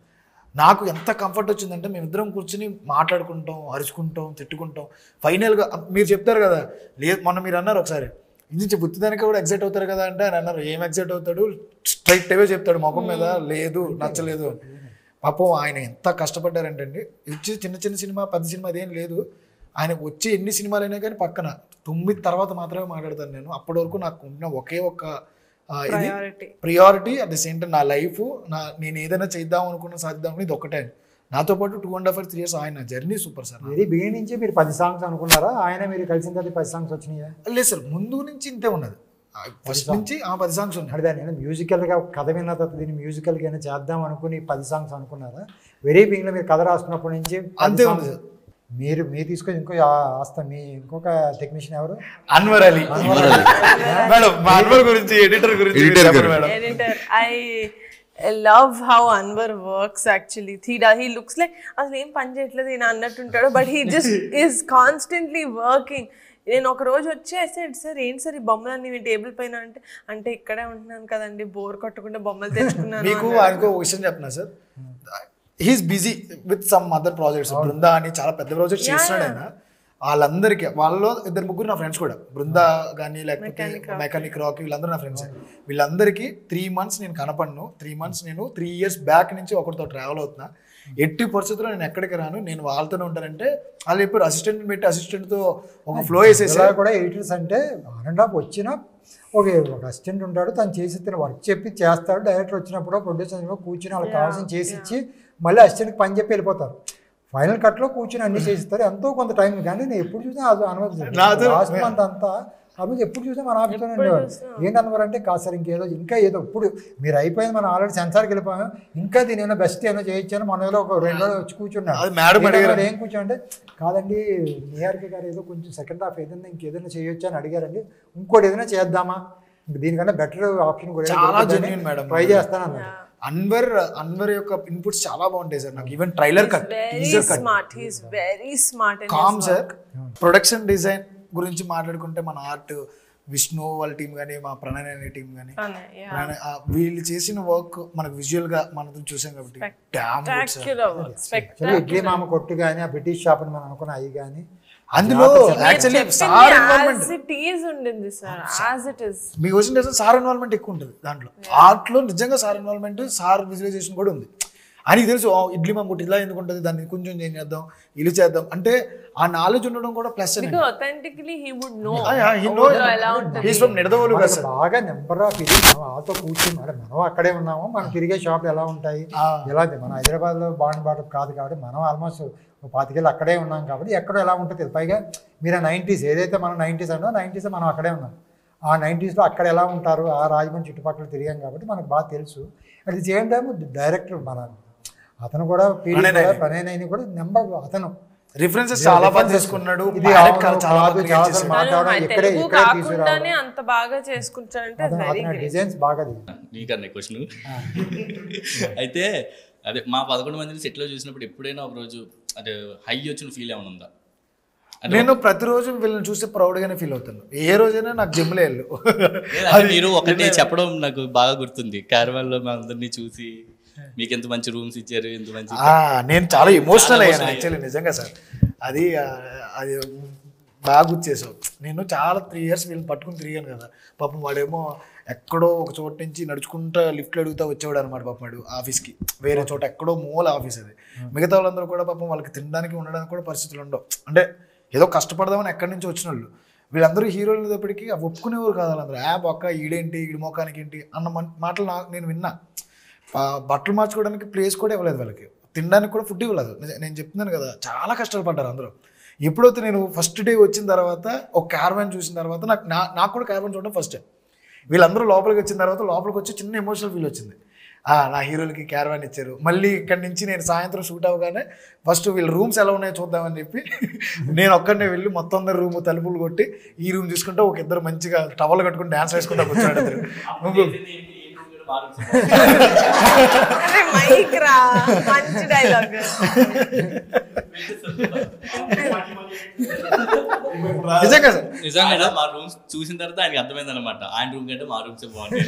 నాకు ఎంత కంఫర్ట్ వచ్చిందంటే మేమిద్దరం కూర్చుని మాట్లాడుకుంటాం, అరుచుకుంటాం, తిట్టుకుంటాం. ఫైనల్గా మీరు చెప్తారు కదా, లేదు మొన్న మీరు అన్నారు ఒకసారి ఇది బుద్ధిదానికి కూడా ఎగ్జైట్ అవుతారు కదా అంటే ఆయన అన్నారు ఏం ఎగ్జైట్ అవుతాడు, స్ట్రైట్ అవే చెప్తాడు ముఖం మీద, లేదు నచ్చలేదు అని. పాపం ఆయన ఎంత కష్టపడ్డారంటండి. ఇచ్చి చిన్న సినిమా పెద్ద సినిమా అదేం లేదు, ఆయనకు వచ్చి ఎన్ని సినిమాలు అయినా కానీ పక్కన 9 తర్వాత మాత్రమే మాట్లాడతాను నేను. అప్పటి వరకు నాకు ఉన్న ఒకే ఒక్క ఇది priority. At the same time నా లైఫ్ నేను ఏదైనా చేద్దాం అనుకున్న సాధిద్దాం ఇది ఒక్కటే. నాతో పాటు 2.5 or 3 years ఆయన journey super sir. Very beginning నుంచి మీరు 10 songs అనుకున్నారా? ఆయన మీరు కలిసిన తర్వాత 10 songs వచ్చినాయా? లేదు సార్, ముందు నుంచి ఇంతే ఉన్నది. ఫస్ట్ నుంచి 10 songs ఉన్నాయి. అదే నేను మ్యూజికల్గా కథ విన్న తర్వాత దీన్ని మ్యూజికల్గా అయినా చేద్దాం అనుకుని 10 songs అనుకున్నారా? వెరీ బిగినింగ్లో మీరు కథ రాసుకున్నప్పటి నుంచి అంతే ఉంది సార్. మీరు తీసుకొని ఇంకొక టెక్నీషియన్ ఎవరు? అన్వర్ అలీ మేడం. అన్వర్ గురించి ఎడిటర్ గురించి editor I love how Anwar works actually. He looks like అసలు ఏం పని చేయట్లేదు ఈయన అన్నట్టుంటాడు, but he just is constantly working. నేను ఒక రోజు వచ్చి సార్ ఏంటి సార్ ఈ బొమ్మలన్నీ మీ టేబుల్ పైన అంటే ఇక్కడే ఉంటున్నాను కదండి, బోర్ కొట్టకుండా బొమ్మలు తెచ్చుకున్నాను. మీకు ఆయనకు ఒక విషయం చెప్పినా sir, he's busy with some other projects. Brinda అని చాలా పెద్ద ప్రాజెక్ట్స్ చేస్తున్నాడు ఆయన. వాళ్ళందరికీ వాళ్ళలో 2-3 నా ఫ్రెండ్స్ కూడా, బృందా కానీ లేకపోతే మెకానిక్ రాక్, వీళ్ళందరూ నా ఫ్రెండ్స్. వీళ్ళందరికీ 3 months నేను కనపడను. 3 months నేను 3 years బ్యాక్ నుంచి ఒకరితో ట్రావెల్ అవుతున్నా. ఎట్టి పరిస్థితుల్లో నేను ఎక్కడికి రాను, నేను వాళ్ళతోనే ఉంటానంటే వాళ్ళు ఇప్పుడు అసిస్టెంట్ పెట్టి అసిస్టెంట్తో ఒక ఫ్లో వేసేసి కూడా ఎడిటర్స్ అంటే ఆన్ వచ్చిన ఒక అసిస్టెంట్ ఉంటాడు, తను చేసి వర్క్ చెప్పి చేస్తాడు. డైరెక్టర్ వచ్చినప్పుడు ప్రొడ్యూసర్ కూర్చుని వాళ్ళకి కావాల్సిన చేసి ఇచ్చి మళ్ళీ అసిస్టెంట్కి పని చెప్పి వెళ్ళిపోతారు. ఫైనల్ కట్లో కూర్చొని అన్ని చేసిస్తారు, ఎంతో కొంత టైం. కానీ నేను ఎప్పుడు చూసినా అనుమతి లాస్ట్ మంత్ అంతా అప్పుడు ఎప్పుడు చూసినా మన ఆఫీస్లోనే ఉండేవాడు. ఏంటి అనుకోరంటే కాదు సార్ ఇంకా ఏదో ఇప్పుడు మీరు అయిపోయింది, మనం ఆల్రెడీ సెన్సార్కి వెళ్ళిపోయాం, ఇంకా దీని ఏమైనా బెస్ట్ ఏమైనా చేయొచ్చాను. మన ఏదో ఒక 2 రోజులు వచ్చి కూర్చున్నాడు. ఏం కూర్చోంటే కాదండి నిహారిక గారు ఏదో కొంచెం సెకండ్ హాఫ్ ఏదైనా ఇంకేదైనా చేయొచ్చా అని అడిగారండి. ఇంకోటి ఏదైనా చేద్దామా, దీనికన్నా బెటర్ ఆప్షన్ కూడా ట్రై చేస్తాను అన్నాడు. అన్వర్ యొక్క ఇన్పుట్స్ చాలా బాగుంటాయి సార్. నాకు even trailer cut, teaser cut, కామ్ సార్. ప్రొడక్షన్ డిజైన్ గురించి మాట్లాడుకుంటే మన ఆర్ట్ విష్ణు వాళ్ళ టీం కానీ, మా ప్రణయ్ అనే టీం కానీ, వీళ్ళు చేసిన వర్క్ మనకు విజువల్ గా మనం చూసాం కాబట్టి ఇడ్లీ మామ కొట్టు కానీ, ఆ బ్రిటిష్ షాప్ అని మనం అనుకున్న అవి కానీ, అందులో యాక్చువల్లీ సార్ ఇన్వాల్వ్మెంట్ ఉండింది సార్, యాజ్ ఇట్ ఇస్. మీకు వచ్చిన సార్ ఇన్వాల్వ్మెంట్ ఎక్కువ ఉంటుంది దాంట్లో. ఆర్ట్లో నిజంగా సార్ ఇన్వాల్వ్మెంట్, సార్ విజువలైజేషన్ కూడా ఉంది. ఆయనకి తెలుసు ఇడ్లీ మామూటి ఇలా ఎందుకు ఉంటుంది, దాన్ని కొంచెం చేంజ్ చేద్దాం, ఇల్లు చేద్దాం అంటే ఆ నాలెడ్జ్ ఉండడం కూడా ప్లస్. బాగా నెంబర్ ఆఫ్ ఇది వాళ్ళతో కూర్చుని మనం అక్కడే ఉన్నాము, మనం తిరిగే షాపులు ఎలా ఉంటాయి, ఎలా మనం హైదరాబాద్లో బాట కాదు కాబట్టి మనం ఆల్మోస్ట్ 25 ఏళ్ళు అక్కడే ఉన్నాం కాబట్టి ఎక్కడో ఎలా ఉంటుంది. పైగా మీరు 90s ఏదైతే మనం 90s అన్నో 90s మనం అక్కడే ఉన్నాం. ఆ 90sలో అక్కడ ఎలా ఉంటారు, ఆ రాజమండ్రి చుట్టుపక్కల తిరిగాం కాబట్టి మనకు బాగా తెలుసు. అది సేమ్ టైం డైరెక్టర్ మన అతను కూడా పనేనైనా కూడా నెంబర్ అతను రిఫరెన్సెస్ చాలా బాగా చేసుకున్నాడు. అంత బాగా చేసుకుంటారంటే డిజైన్స్ బాగా. నీకన్నా క్వశ్చన్ అయితే అదే మా 11 మందిని సెట్లో చూసినప్పుడు ఎప్పుడైనా ఒక రోజు అదే హై వచ్చిన ఫీల్ ఏమైనా ఉందా? నేను ప్రతిరోజు వీళ్ళని చూసి ప్రౌడ్గానే ఫీల్ అవుతాను. ఏ రోజైనా నాకు జిమ్లో వెళ్ళు. మీరు ఒకటి చెప్పడం నాకు బాగా గుర్తుంది, క్యారవాన్లో మా అందరినీ చూసి మీకు ఎంత మంచి రూమ్స్ ఇచ్చారు, ఎంత మంచి. నేను చాలా ఎమోషనల్ అయ్యాను యాక్చువల్లీ నిజంగా సార్. అది బాగా గుర్తు చేసావు. నేను చాలా 3 years వీళ్ళని పట్టుకుని తిరిగాను కదా. పాపం వాడేమో ఎక్కడో ఒక చోట నుంచి నడుచుకుంటా లిఫ్ట్లు అడుగుతూ వచ్చేవాడు అనమాట పాపం. వాడు ఆఫీస్కి వేరే చోట ఎక్కడో మూల ఆఫీస్ అది. మిగతా వాళ్ళందరూ కూడా పాపం వాళ్ళకి తినడానికి ఉండడానికి కూడా పరిస్థితులు ఉండవు. అంటే ఏదో కష్టపడదామని ఎక్కడి నుంచి వచ్చిన వాళ్ళు. వీళ్ళందరూ హీరోలు అనేటప్పటికీ ఒప్పుకునేవారు కాదు వాళ్ళందరూ. బొక్క ఈడేంటి, ఈడి మోకానికి ఏంటి అన్న మాటలు నేను విన్నా. బట్టలు మార్చుకోవడానికి ప్లేస్ కూడా ఇవ్వలేదు వాళ్ళకి, తినడానికి కూడా ఫుడ్ ఇవ్వలేదు. నేను చెప్తున్నాను కదా, చాలా కష్టాలు పడ్డారు అందరూ. ఎప్పుడైతే నేను ఫస్ట్ డే వచ్చిన తర్వాత ఒక క్యారవాన్ చూసిన తర్వాత నాకు కూడా క్యారవాన్ చూడడం ఫస్ట్ టైం. వీళ్ళందరూ లోపలికి వచ్చిన తర్వాత లోపలికి వచ్చి చిన్న ఎమోషనల్ ఫీల్ వచ్చింది. నా హీరోలకి క్యారవాన్ ఇచ్చారు. మళ్ళీ ఇక్కడి నుంచి నేను సాయంత్రం షూట్ అవ్వగానే ఫస్ట్ వీళ్ళ రూమ్స్ ఎలా ఉన్నాయో చూద్దామని చెప్పి నేను ఒక్కడనే వెళ్ళి మొత్తం అందరు రూమ్ తలుపులు కొట్టి ఈ రూమ్ చూసుకుంటే ఒక ఇద్దరు మంచిగా టవల్ కట్టుకుని డ్యాన్స్ వేసుకుంటా కూర్చోండి. నిజంగా మా రూమ్స్ చూసిన తర్వాత ఆయనకి అర్థమైంది అనమాట, ఆయన రూమ్ కంటే మా రూమ్స్ బాగుంటాయి.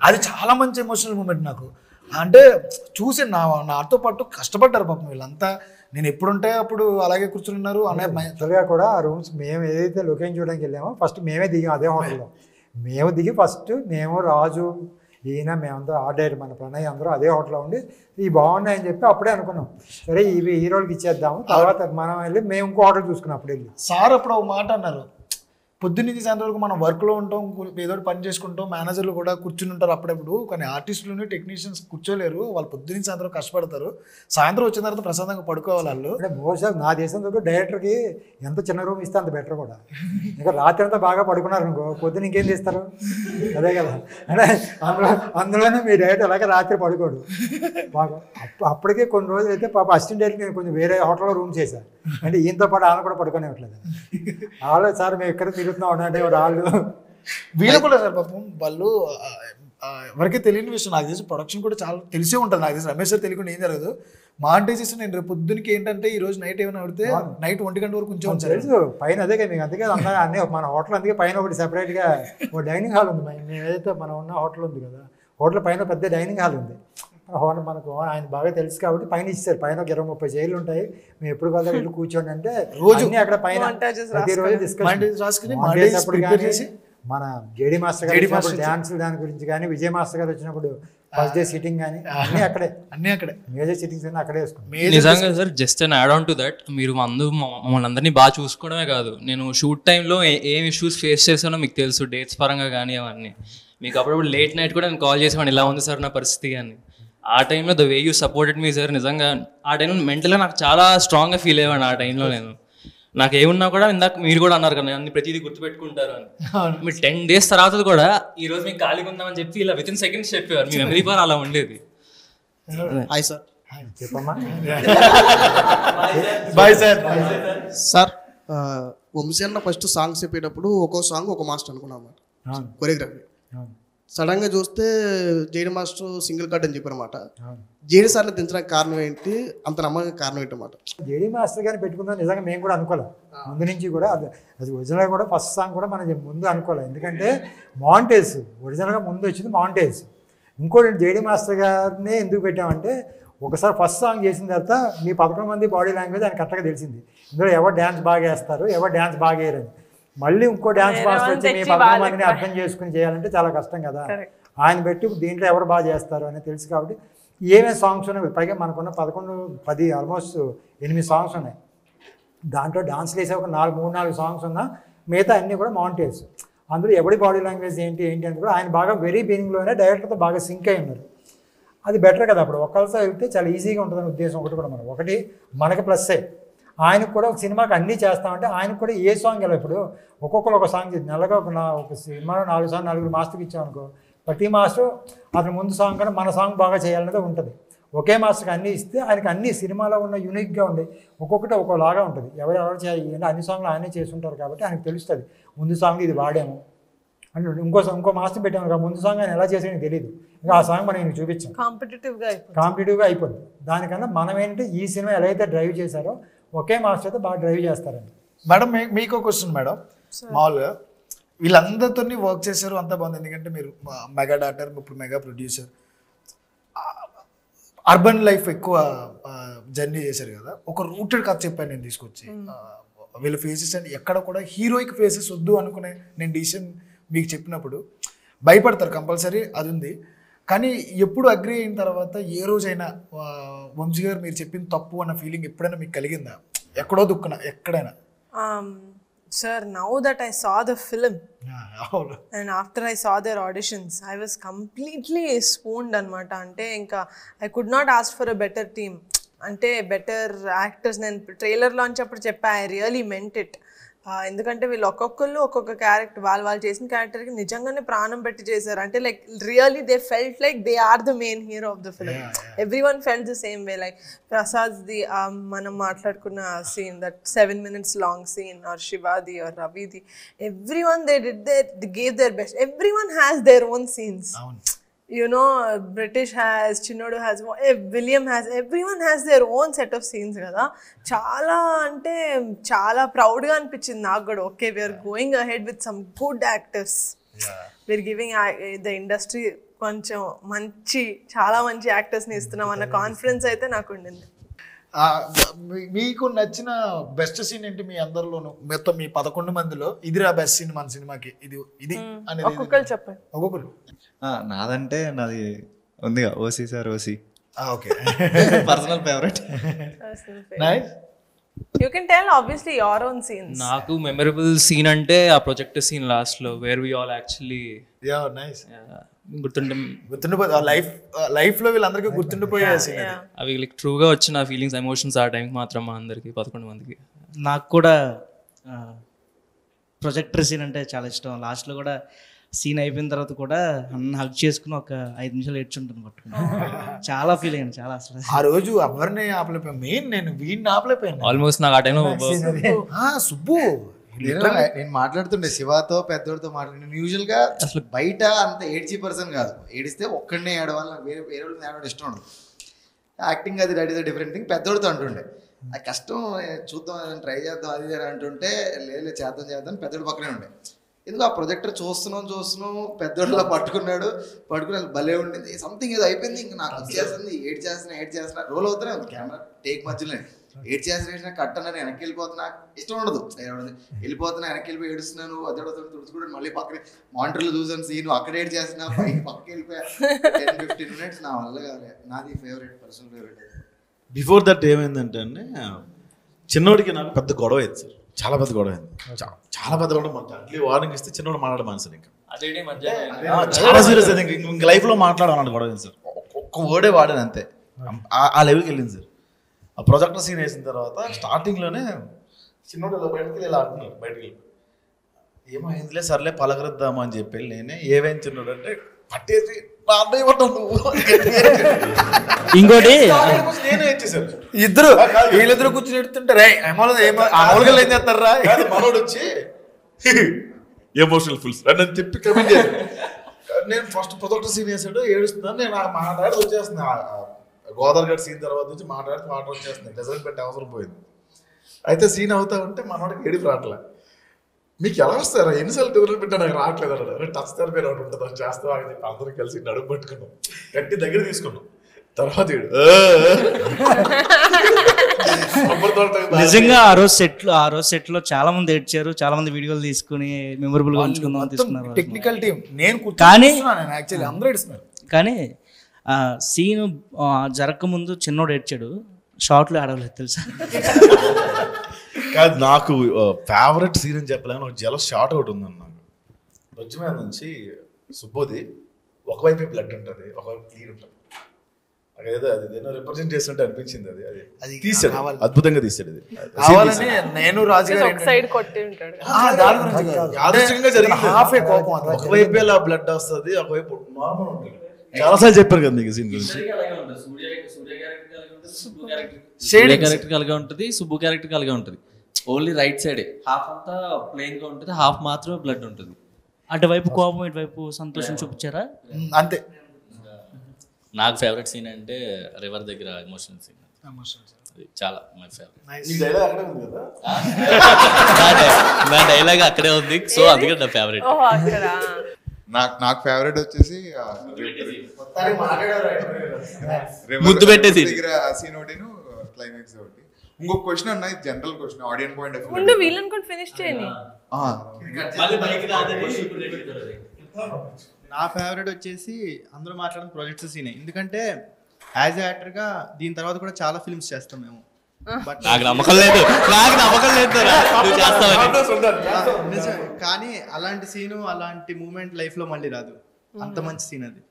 అది చాలా మంచి ఎమోషనల్ మూమెంట్ నాకు. అంటే చూసి నాతో పాటు కష్టపడ్డారు పాపం వీళ్ళంతా. నేను ఎప్పుడుంటే అప్పుడు అలాగే కూర్చున్నారు. త్వరగా కూడా ఆ రూమ్స్ మేము ఏదైతే లొకేషన్ చూడడానికి వెళ్ళామో ఫస్ట్ మేమే దిగాం అదే హోటల్లో. మేము దిగి ఫస్ట్ మేము రాజు ఈయన మేమందరూ ఆర్డర్ మన ప్రణయ్ అందరూ అదే హోటల్లో ఉండి ఇవి బాగున్నాయని చెప్పి అప్పుడే అనుకున్నాం, సరే ఇవి హీరోలకి ఇచ్చేద్దాము. తర్వాత మనం వెళ్ళి మేము ఇంకో హోటల్ చూసుకున్నాం. అప్పుడు వెళ్ళి సార్ అప్పుడు ఒక మాట అన్నారు, పొద్దున్నీ సాయంత్రం వరకు మనం వర్క్లో ఉంటాం, ఏదో పని చేసుకుంటాం, మేనేజర్లు కూడా కూర్చుని ఉంటారు అప్పుడప్పుడు. కానీ ఆర్టిస్టులు టెక్నీషియన్స్ కూర్చోలేరు, వాళ్ళు పొద్దున్నీ సాయంత్రం కష్టపడతారు. సాయంత్రం వచ్చిన తర్వాత ప్రశాంతంగా పడుకోవాలి వాళ్ళు. అంటే మోస్ట్లీ నా దేశంలో డైరెక్టర్కి ఎంత చిన్న రూమ్ ఇస్తే అంత బెటర్ కూడా. ఇంకా రాత్రి అంతా బాగా పడుకున్నారు అనుకో, పొద్దున ఇంకేం చేస్తారు, అదే కదా. అంటే అందులోనే మీ డైరెక్టర్ అలాగే రాత్రి పడుకోడు బాగా. అప్పటికే కొన్ని రోజులు అయితే పాప అసిస్టెంట్ డైరెక్టర్ నేను కొంచెం వేరే హోటల్లో రూమ్ చేశాను. అంటే ఈయనతో పాటు ఆమె కూడా పడుకునేవట్లేదు. వాళ్ళు సార్ మేము ఎక్కడ తిరుగుతున్నాం అంటే వాళ్ళు వీళ్ళు కూడా సార్ పాపం వాళ్ళు ఎవరికీ తెలియని విషయం. నాకు తెలిసి ప్రొడక్షన్ కూడా చాలా తెలిసే ఉంటుంది. నాకు తెలిసి రమేష్ సార్ తెలియకుండా ఏం జరగదు. మాంటేజెస్ నేను రేపు పొద్దునకి ఏంటంటే ఈ రోజు నైట్ ఏమైనా పడితే నైట్ 1 గంట వరకు కొంచెం తెలుసు పైన. అదే మీకు అందుకే అన్నీ మన హోటల్ అందుకే పైన ఒకటి సెపరేట్గా ఒక డైనింగ్ హాల్ ఉంది. మేము ఏదైతే మనం ఉన్న హోటల్ ఉంది కదా, హోటల్ పైన పెద్ద డైనింగ్ హాల్ ఉంది. హోటల్ మనకు ఆయన బాగా తెలుసు కాబట్టి పైన ఇచ్చారు. పైన ఒక 20-30 చైర్లు ఉంటాయి. మేము ఎప్పుడు కదా ఇల్లు కూర్చోండి అంటే రోజు అక్కడ పైన ప్రతిరోజు డిస్కషన్. మన జేడీ మాస్టర్ గారు డ్యాన్స్ దాని గురించి కానీ, విజయ్ మాస్టర్ గారు వచ్చినప్పుడు ఫస్ట్ డే సిట్టింగ్ కానీ అన్నీ అక్కడే మేజర్ సిట్టింగ్స్ అన్నీ అక్కడే వేసుకున్నాం. నిజంగా sir just and add on to that, మీరు మమ్మల్ని అందరినీ బాగా చూసుకోవడమే కాదు, నేను షూట్ టైంలో ఏం ఇష్యూస్ ఫేస్ చేశానో మీకు తెలుసు, డేట్స్ పరంగా కానీ అవన్నీ. మీకు అప్పుడప్పుడు లేట్ నైట్ కూడా నేను కాల్ చేసేవాడిని, ఇలా ఉంది సార్ నా పరిస్థితి అని. ఆ టైంలో the way you supported me sir, నిజంగా ఆ టైంలో మెంటల్గా నాకు చాలా స్ట్రాంగ్గా ఫీల్ అయ్యాను. ఆ టైంలో నేను నాకు ఏమున్నా కూడా ఇందాక మీరు కూడా అన్నారు కదా అన్ని ప్రతిదీ గుర్తుపెట్టుకుంటారు అని. మీరు 10 days తర్వాత కూడా ఈరోజు మీకు ఖాళీగా ఉందామని చెప్పి ఇలా విత్ ఇన్ సెకండ్స్ చెప్పేవారు. మీ మెమరీ పవర్ అలా ఉండేది. Hi sir. చెప్పమ్మా. Bye sir. సార్ వంశీ అన్న ఫస్ట్ సాంగ్స్ చెప్పేటప్పుడు ఒక్కో సాంగ్ ఒక మాస్టర్ అనుకున్నాం అన్నమాట, కొరియోగ్రఫీ. సడన్గా చూస్తే జేడీ మాస్టర్ సింగిల్ కట్ అని చెప్పారన్నమాట. జేడీ సార్ని దించడానికి కారణం ఏంటి, అంత నమ్మకం కారణం ఏంటన్నమాట? జేడీ మాస్టర్ గారిని పెట్టుకుందాం నిజంగా మేము కూడా అనుకోలేదు ముందు నుంచి కూడా. అది ఒరిజినల్గా కూడా ఫస్ట్ సాంగ్ కూడా మనం ముందు అనుకోలేదు. ఎందుకంటే మాంటేజ్ ఒరిజినల్గా ముందు వచ్చింది మాంటేజ్. ఇంకోటి జేడీ మాస్టర్ గారిని ఎందుకు పెట్టామంటే ఒకసారి ఫస్ట్ సాంగ్ చేసిన తర్వాత మీ 11 మంది బాడీ లాంగ్వేజ్ ఆయన కరెక్ట్గా తెలిసింది. ఇందులో ఎవరు డ్యాన్స్ బాగా వేస్తారు, ఎవరు డ్యాన్స్ బాగా వేయరని. మళ్ళీ ఇంకో డ్యాన్స్ మాస్టర్ వచ్చి మీ 11 మందిని అర్థం చేసుకుని చేయాలంటే చాలా కష్టం కదా. ఆయన పెట్టి దీంట్లో ఎవరు బాగా చేస్తారు అని తెలుసు కాబట్టి ఏమేమి సాంగ్స్ ఉన్నాయి. పైగా మనకున్న 10 ఆల్మోస్ట్ 8 సాంగ్స్ ఉన్నాయి. దాంట్లో డాన్స్లు వేసే ఒక 3-4 సాంగ్స్ ఉన్నా మిగతా అన్నీ కూడా మౌంటేజ్. అందులో ఎవరి బాడీ లాంగ్వేజ్ ఏంటి అని కూడా ఆయన బాగా వెరీ బిగినింగ్లోనే డైరెక్టర్తో బాగా సింక్ అయి ఉన్నారు. అది బెటర్ కదా. అప్పుడు ఒక్కరితో వెళ్తే చాలా ఈజీగా ఉంటుందని ఉద్దేశం ఒకటి కూడా ఒకటి మనకి ప్లస్సే. ఆయనకు కూడా ఒక సినిమాకి అన్నీ చేస్తామంటే ఆయనకు కూడా ఏ సాంగ్ ఎలా ఇప్పుడు ఒక్కొక్కరు ఒక సాంగ్ నెలగా ఒక సినిమాలో 4 సాంగ్ 4 మాస్టర్కి ఇచ్చామనుకో, ప్రతి మాస్టర్ అతని ముందు సాంగ్ కన్నా మన సాంగ్ బాగా చేయాలనేది ఉంటుంది. ఒకే మాస్టర్కి అన్నీ ఇస్తే ఆయనకి అన్ని సినిమాలో ఉన్న యూనిక్గా ఉండి ఒక్కొక్కటి ఒక్కోలాగా ఉంటుంది. ఎవరెవరు చేయాలి అన్ని సాంగ్లు ఆయనే చేస్తుంటారు కాబట్టి ఆయనకు తెలుస్తుంది ముందు సాంగ్ ఇది వాడాము అంటే ఇంకో మాస్టర్ పెట్టాము ముందు సాంగ్ ఆయన ఎలా చేసేది తెలియదు. ఇంకా ఆ సాంగ్ మనం చూపించాం కాంపిటేటివ్గా అయిపోద్ది. దానికన్నా మనం ఏంటంటే ఈ సినిమా ఎలా అయితే డ్రైవ్ చేశారో ఒకే మాస్టర్ అయితే బాగా డ్రైవ్ చేస్తారండి. మేడం మీకు క్వశ్చన్ మేడం, మామూలుగా వీళ్ళందరితో వర్క్ చేశారు అంతా బాగుంది. ఎందుకంటే మీరు మెగా డైరెక్టర్, ఇప్పుడు మెగా ప్రొడ్యూసర్, అర్బన్ లైఫ్ ఎక్కువ జర్నీ చేశారు కదా. ఒక రూటెడ్ కథ చెప్పాను నేను తీసుకొచ్చి. వీళ్ళ ఫేసెస్ అండ్ ఎక్కడ కూడా హీరోయిక్ ఫేసెస్ వద్దు అనుకునే నేను డిసిషన్ మీకు చెప్పినప్పుడు భయపడతారు కంపల్సరీ, అది ఉంది. కానీ ఎప్పుడు అగ్రి అయిన తర్వాత ఏ రోజైనా వంశీ గారు మీరు చెప్పింది తప్పు అన్న ఫీలింగ్ ఎప్పుడైనా మీకు కలిగిందా? ఎక్కడో దుక్కున ఎక్కడైనా? Sir, now that I saw the film and after I saw their auditions, I was completely swooned anamata. Ante inka I could not ask for a better team. Ante better actors. Nen trailer launch appudu cheppa, I really meant it. ఎందుకంటే వీళ్ళు ఒక్కొక్క character వాళ్ళు చేసిన క్యారెక్టర్కి నిజంగానే ప్రాణం పెట్టి చేశారు. అంటే like really they felt like they are the main hero of the film. Every one felt the same way. Like ప్రసాద్ది మనం మాట్లాడుకున్న scene, that 7 minutes long scene, or Shivadi or Raviది, every one they gave their best. Everyone has their own scenes. You know, British has, Chinodu has, William has, everyone has their own set of scenes kada. Chala ante chala proud ga anpichindi naaku kuda. Okay, we are going ahead with some good actors. We are giving the industry koncham manchi chala manchi actors ni istunam anna confidence aithe naaku undindi. మీకు నచ్చిన best scene ఏంటి మీ అందరిలోనూ? మొత్తం మీ 11 మందిలో ఇదిరా best scene మన సినిమాకి ఇది అనేది ఒక్కొక్కరు చెప్పండి. ఒక్కొక్కరు. నాదంటే నాది ఉందిగా OC sir, OC. Okay, personal favourite. Nice. You can tell obviously your own scenes. నాకు మెమరబుల్ సీన్ అంటే ఆ ప్రొజెక్టర్ సీన్ లాస్ట్ లో where we all actually nice గుర్తుండిపోయి లైఫ్ లో వీళ్ళందరికీ గుర్తుండిపోయే సీన్. అవి లైక్ ట్రూగా వచ్చిన ఫీలింగ్స్, ఎమోషన్స్ ఆ టైంకి మాత్రం మా అందరికి 11 మందికి. నాకు కూడా ప్రొజెక్టర్ సీన్ అంటే చాలా ఇష్టం. లాస్ట్లో కూడా సీన్ అయిపోయిన తర్వాత కూడా అన్న హగ్ చేసుకుని ఒక 5 నిమిషాలు ఏడ్చుంటాను పట్టుకుని. చాలా ఫీల్ అయ్యాను, చాలా అసలు. ఆ రోజు ఎవరిని ఆపలేకపోయాను, మెయిన్ నేను వీడిని ఆపలేకపోయాను. ఆల్మోస్ట్ నాకు ఆ టైంలో సుబ్బు నేను మాట్లాడుతుండే శివతో పెద్దోడితో మాట్లాడి. యూజువల్గా అసలు బయట అంత ఏడ్చి పర్సన్ కాదు, ఏడిస్తే ఒక్కడనే ఏడవాలి, నాకు వేరే వాళ్ళని ఏడవడం ఇష్టం ఉండదు. యాక్టింగ్ అది that is a different thing. పెద్దోడితో అంటుండే అది కష్టం, చూద్దాం ట్రై చేద్దాం అది అని అంటుంటే లేదు చేద్దాం పెద్దోడి పక్కనే ఉండే. ఎందుకు ఆ ప్రొజెక్టర్ చూస్తున్నాం పెద్దోడిలా పట్టుకుని భలే ఉండింది. సంథింగ్ ఏదో అయిపోయింది, ఇంకా నాకు వచ్చేస్తుంది, ఏడ్ చేస్తున్నా రోల్ అవుతూనే ఉంది కెమెరా టేక్ మధ్యలో. ఏడ్ చేసిన కట్ అన్న వెనక్కి వెళ్ళిపోతున్నా, ఇష్టం ఉండదు వెళ్ళిపోతున్నా, వెనక్కి వెళ్ళిపోయి ఏడుస్తున్నాను, అదే తుడుచుకుంటాను, మళ్ళీ పక్కన మానిటర్లో చూసాను సీన్, అక్కడ ఏడ్ చేస్తున్నా, పక్కకి వెళ్ళిపోయా 10-15 minutes. నా వల్ల కాదు, నాది favourite, personal favourite. Before that ఏమైందంటే అండి, చిన్నోడికి నాకు పెద్ద గొడవ అయింది సార్, చాలా పెద్ద గొడవ అయింది, చాలా పెద్ద గొడవ. అట్లీ వార్నింగ్ ఇస్తే చిన్నోడు మాట్లాడే మనసు ఇంకా చాలా సీరియస్ అయింది. ఇంక లైఫ్లో మాట్లాడాలన్నట్టు గొడవ అయింది సార్. ఒక్క వర్డే వాడాను అంతే, ఆ లెవెల్కి వెళ్ళింది సార్. ఆ ప్రొజెక్టర్ సీన్ వేసిన తర్వాత స్టార్టింగ్లోనే చిన్నోడు ఇలా బయటకి ఇలా అంటున్నారు, బయటకి వెళ్ళి ఏమైందిలే సర్లే పలకరిద్దామా అని చెప్పి నేనే ఏమైంది చిన్నోడు అంటే పట్టేసి ఇంకోటి వీళ్ళిద్దరు కూర్చొని ఎడుతుంటే రే మామూలుగా ఏం చేస్తారా, మనోడు వచ్చి ఎమోషనల్ ఫుల్స్ అని చెప్పి కమెంట్ చేశాను. నేను ఫస్ట్ ప్రొజెక్టర్ సీన్ వేసాడు, ఏడుస్తున్నాను, నేను మాట్లాడి వచ్చేస్తుంది. గోదావరి గడ్ సీన్ తర్వాత నుంచి మాట్లాడితే వాటర్ వచ్చేస్తుంది, డెజర్ట్ పెట్టే అవసరం పోయింది. అయితే సీన్ అవుతా ఉంటే మనోడికి ఏడుపు రావట్లే. మీకు ఎలా వస్తారా ఎన్నిసార్లు టూర్లు పెట్టా నాకు రావట్లేదు అన్నాడు. టచ్ థెరపీ ఒకటి ఉంటుంది, అది చేస్తావా అని చెప్పి అందరూ కలిసి నడుము పట్టుకున్నాం, గట్టి దగ్గర తీసుకున్నాం. తర్వాత నిజంగా ఆ రోజు సెట్లో చాలా మంది ఏడ్చారు, చాలా మంది వీడియోలు తీసుకుని మెమొరబుల్ గా ఉంచుకుందాం తీసుకున్నారు. టెక్నికల్ టీం నేను కానీ యాక్చువల్లీ అందరూ ఏడుస్తున్నారు. కానీ సీన్ జరగకముందు చిన్నోడు ఏడ్చాడు, షార్ట్లో ఆడవలేదు తెలుసా. కాదు, నాకు ఫేవరెట్ సీన్ అని చెప్పలేను. ఒక జల షార్ట్ ఒకటి ఉందన్న నాకు. బొజ్జు మీద నుంచి సుబ్బోది ఒకవైపు బ్లడ్ ఉంటుంది, ఒకవైపు క్లీన్ ఉంటుంది. అదేదో అది ఏదో రిప్రజెంట్ చేస్తుంటే అనిపించింది. అది తీసాడు, అద్భుతంగా తీసాడు. అది నేను రాజుగారు ఒకవైపు ఇలా బ్లడ్ వస్తుంది, ఒకవైపు నార్మల్ ఉంటుంది. చాలాసార్లు చెప్పారు కదా నీకు సీన్ గురించి. క్యారెక్టర్ కలిగా ఉంటుంది, సుబ్బు క్యారెక్టర్ కలిగా ఉంటుంది. ఓన్లీ రైట్ సైడ్ హాఫ్ అంతా ప్లెయిన్ గా ఉంటుంది, హాఫ్ మాత్రమే బ్లడ్ ఉంటుంది. అటువైపు కోపం, ఇటువైపు సంతోషం చూపించారా? అంతే. నాకు ఫేవరెట్ సీన్ అంటే రివర్ దగ్గర ఎమోషనల్ సీన్. చాలా మై ఫేవరెట్. నా డైలాగ్ అక్కడే ఉంది, సో అందుకే నా ఫేవరెట్. నాకు ఫేవరెట్ వచ్చేసి ముద్దు పెట్టే దగ్గర సీన్ ఒకటి, క్లైమాక్స్ ఒకటి. ఇంకొక క్వశ్చన్ అన్న, general question, audience point of view. వీళ్ళని కూడా ఫినిష్ చేయండి. నా ఫేవరెట్ వచ్చేసి అందరూ మాట్లాడిన ప్రొజెక్ట్స్ సీనే. ఎందుకంటే యాజ్ యాక్టర్గా దీని తర్వాత కూడా చాలా ఫిల్మ్స్ చేస్తాం మేము. నాకు నమ్మకం లేదు, కానీ అలాంటి సీను, అలాంటి మూమెంట్ లైఫ్ లో మళ్ళీ రాదు. అంత మంచి సీన్ అది.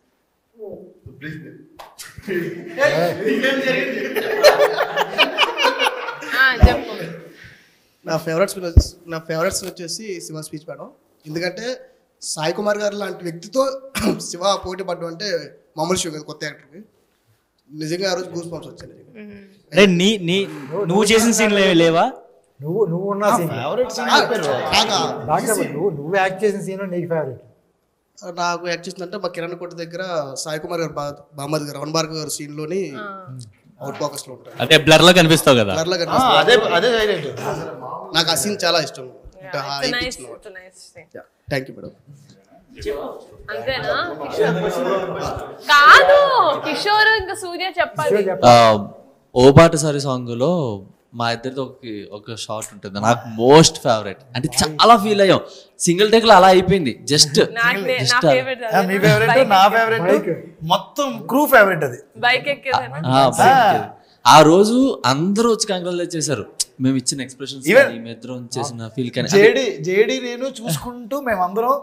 నా ఫేవరెట్స్ వచ్చేసి శివ స్పీచ్ మేడం. ఎందుకంటే సాయి కుమార్ గారు లాంటి వ్యక్తితో శివ పోటీ పడ్డం అంటే మామూలు షో కదా కొత్త యాక్టర్కి. నిజంగా ఆ రోజు గూస్ బంప్స్ వచ్చాయి. నువ్వు చేసిన సీన్ లేవా? నువ్వు ఉన్న సీన్ నువ్వు యాక్ట్ చేసిన సీన్ నీకు ఫేవరెట్? నాకు యాక్ట్ చేసిందంటే మా కిరణ్ కోట దగ్గర సాయి కుమార్ గారు బామ్మది గారు రమణ భార్గవ్ గారు సీన్ లోని అవుట్ ఫోకస్ లో ఉంటారు. అదే బ్లర్ లో కనిపిస్తావు కదా. బ్లర్ లో కనిపిస్తావు. నాకు ఆ సీన్ చాలా ఇష్టం. Thank you madam. అంతేనా? కాదు, కిషోర్ ఇంకా సూర్య చెప్పాలి. ఓ పాట సారీ సాంగ్ లో మా ఇద్దరితో ఒక షార్ట్ ఉంటుంది, నాకు మోస్ట్ ఫేవరెట్. అంటే చాలా ఫీల్ అయ్యాం. సింగిల్ టేక్ లో అలా అయిపోయింది. జస్ట్ మొత్తం క్రూ ఫేవరెట్ అది. బైక్ ఆ రోజు అందరూ వచ్చి కంగ్రాచులేట్ చేశారు. మేము ఇచ్చిన ఎక్స్ప్రెషన్స్, మేమిద్దరం చేసిన ఫీల్. కానీ జేడి నేను చూసుకుంటూ మేమందరం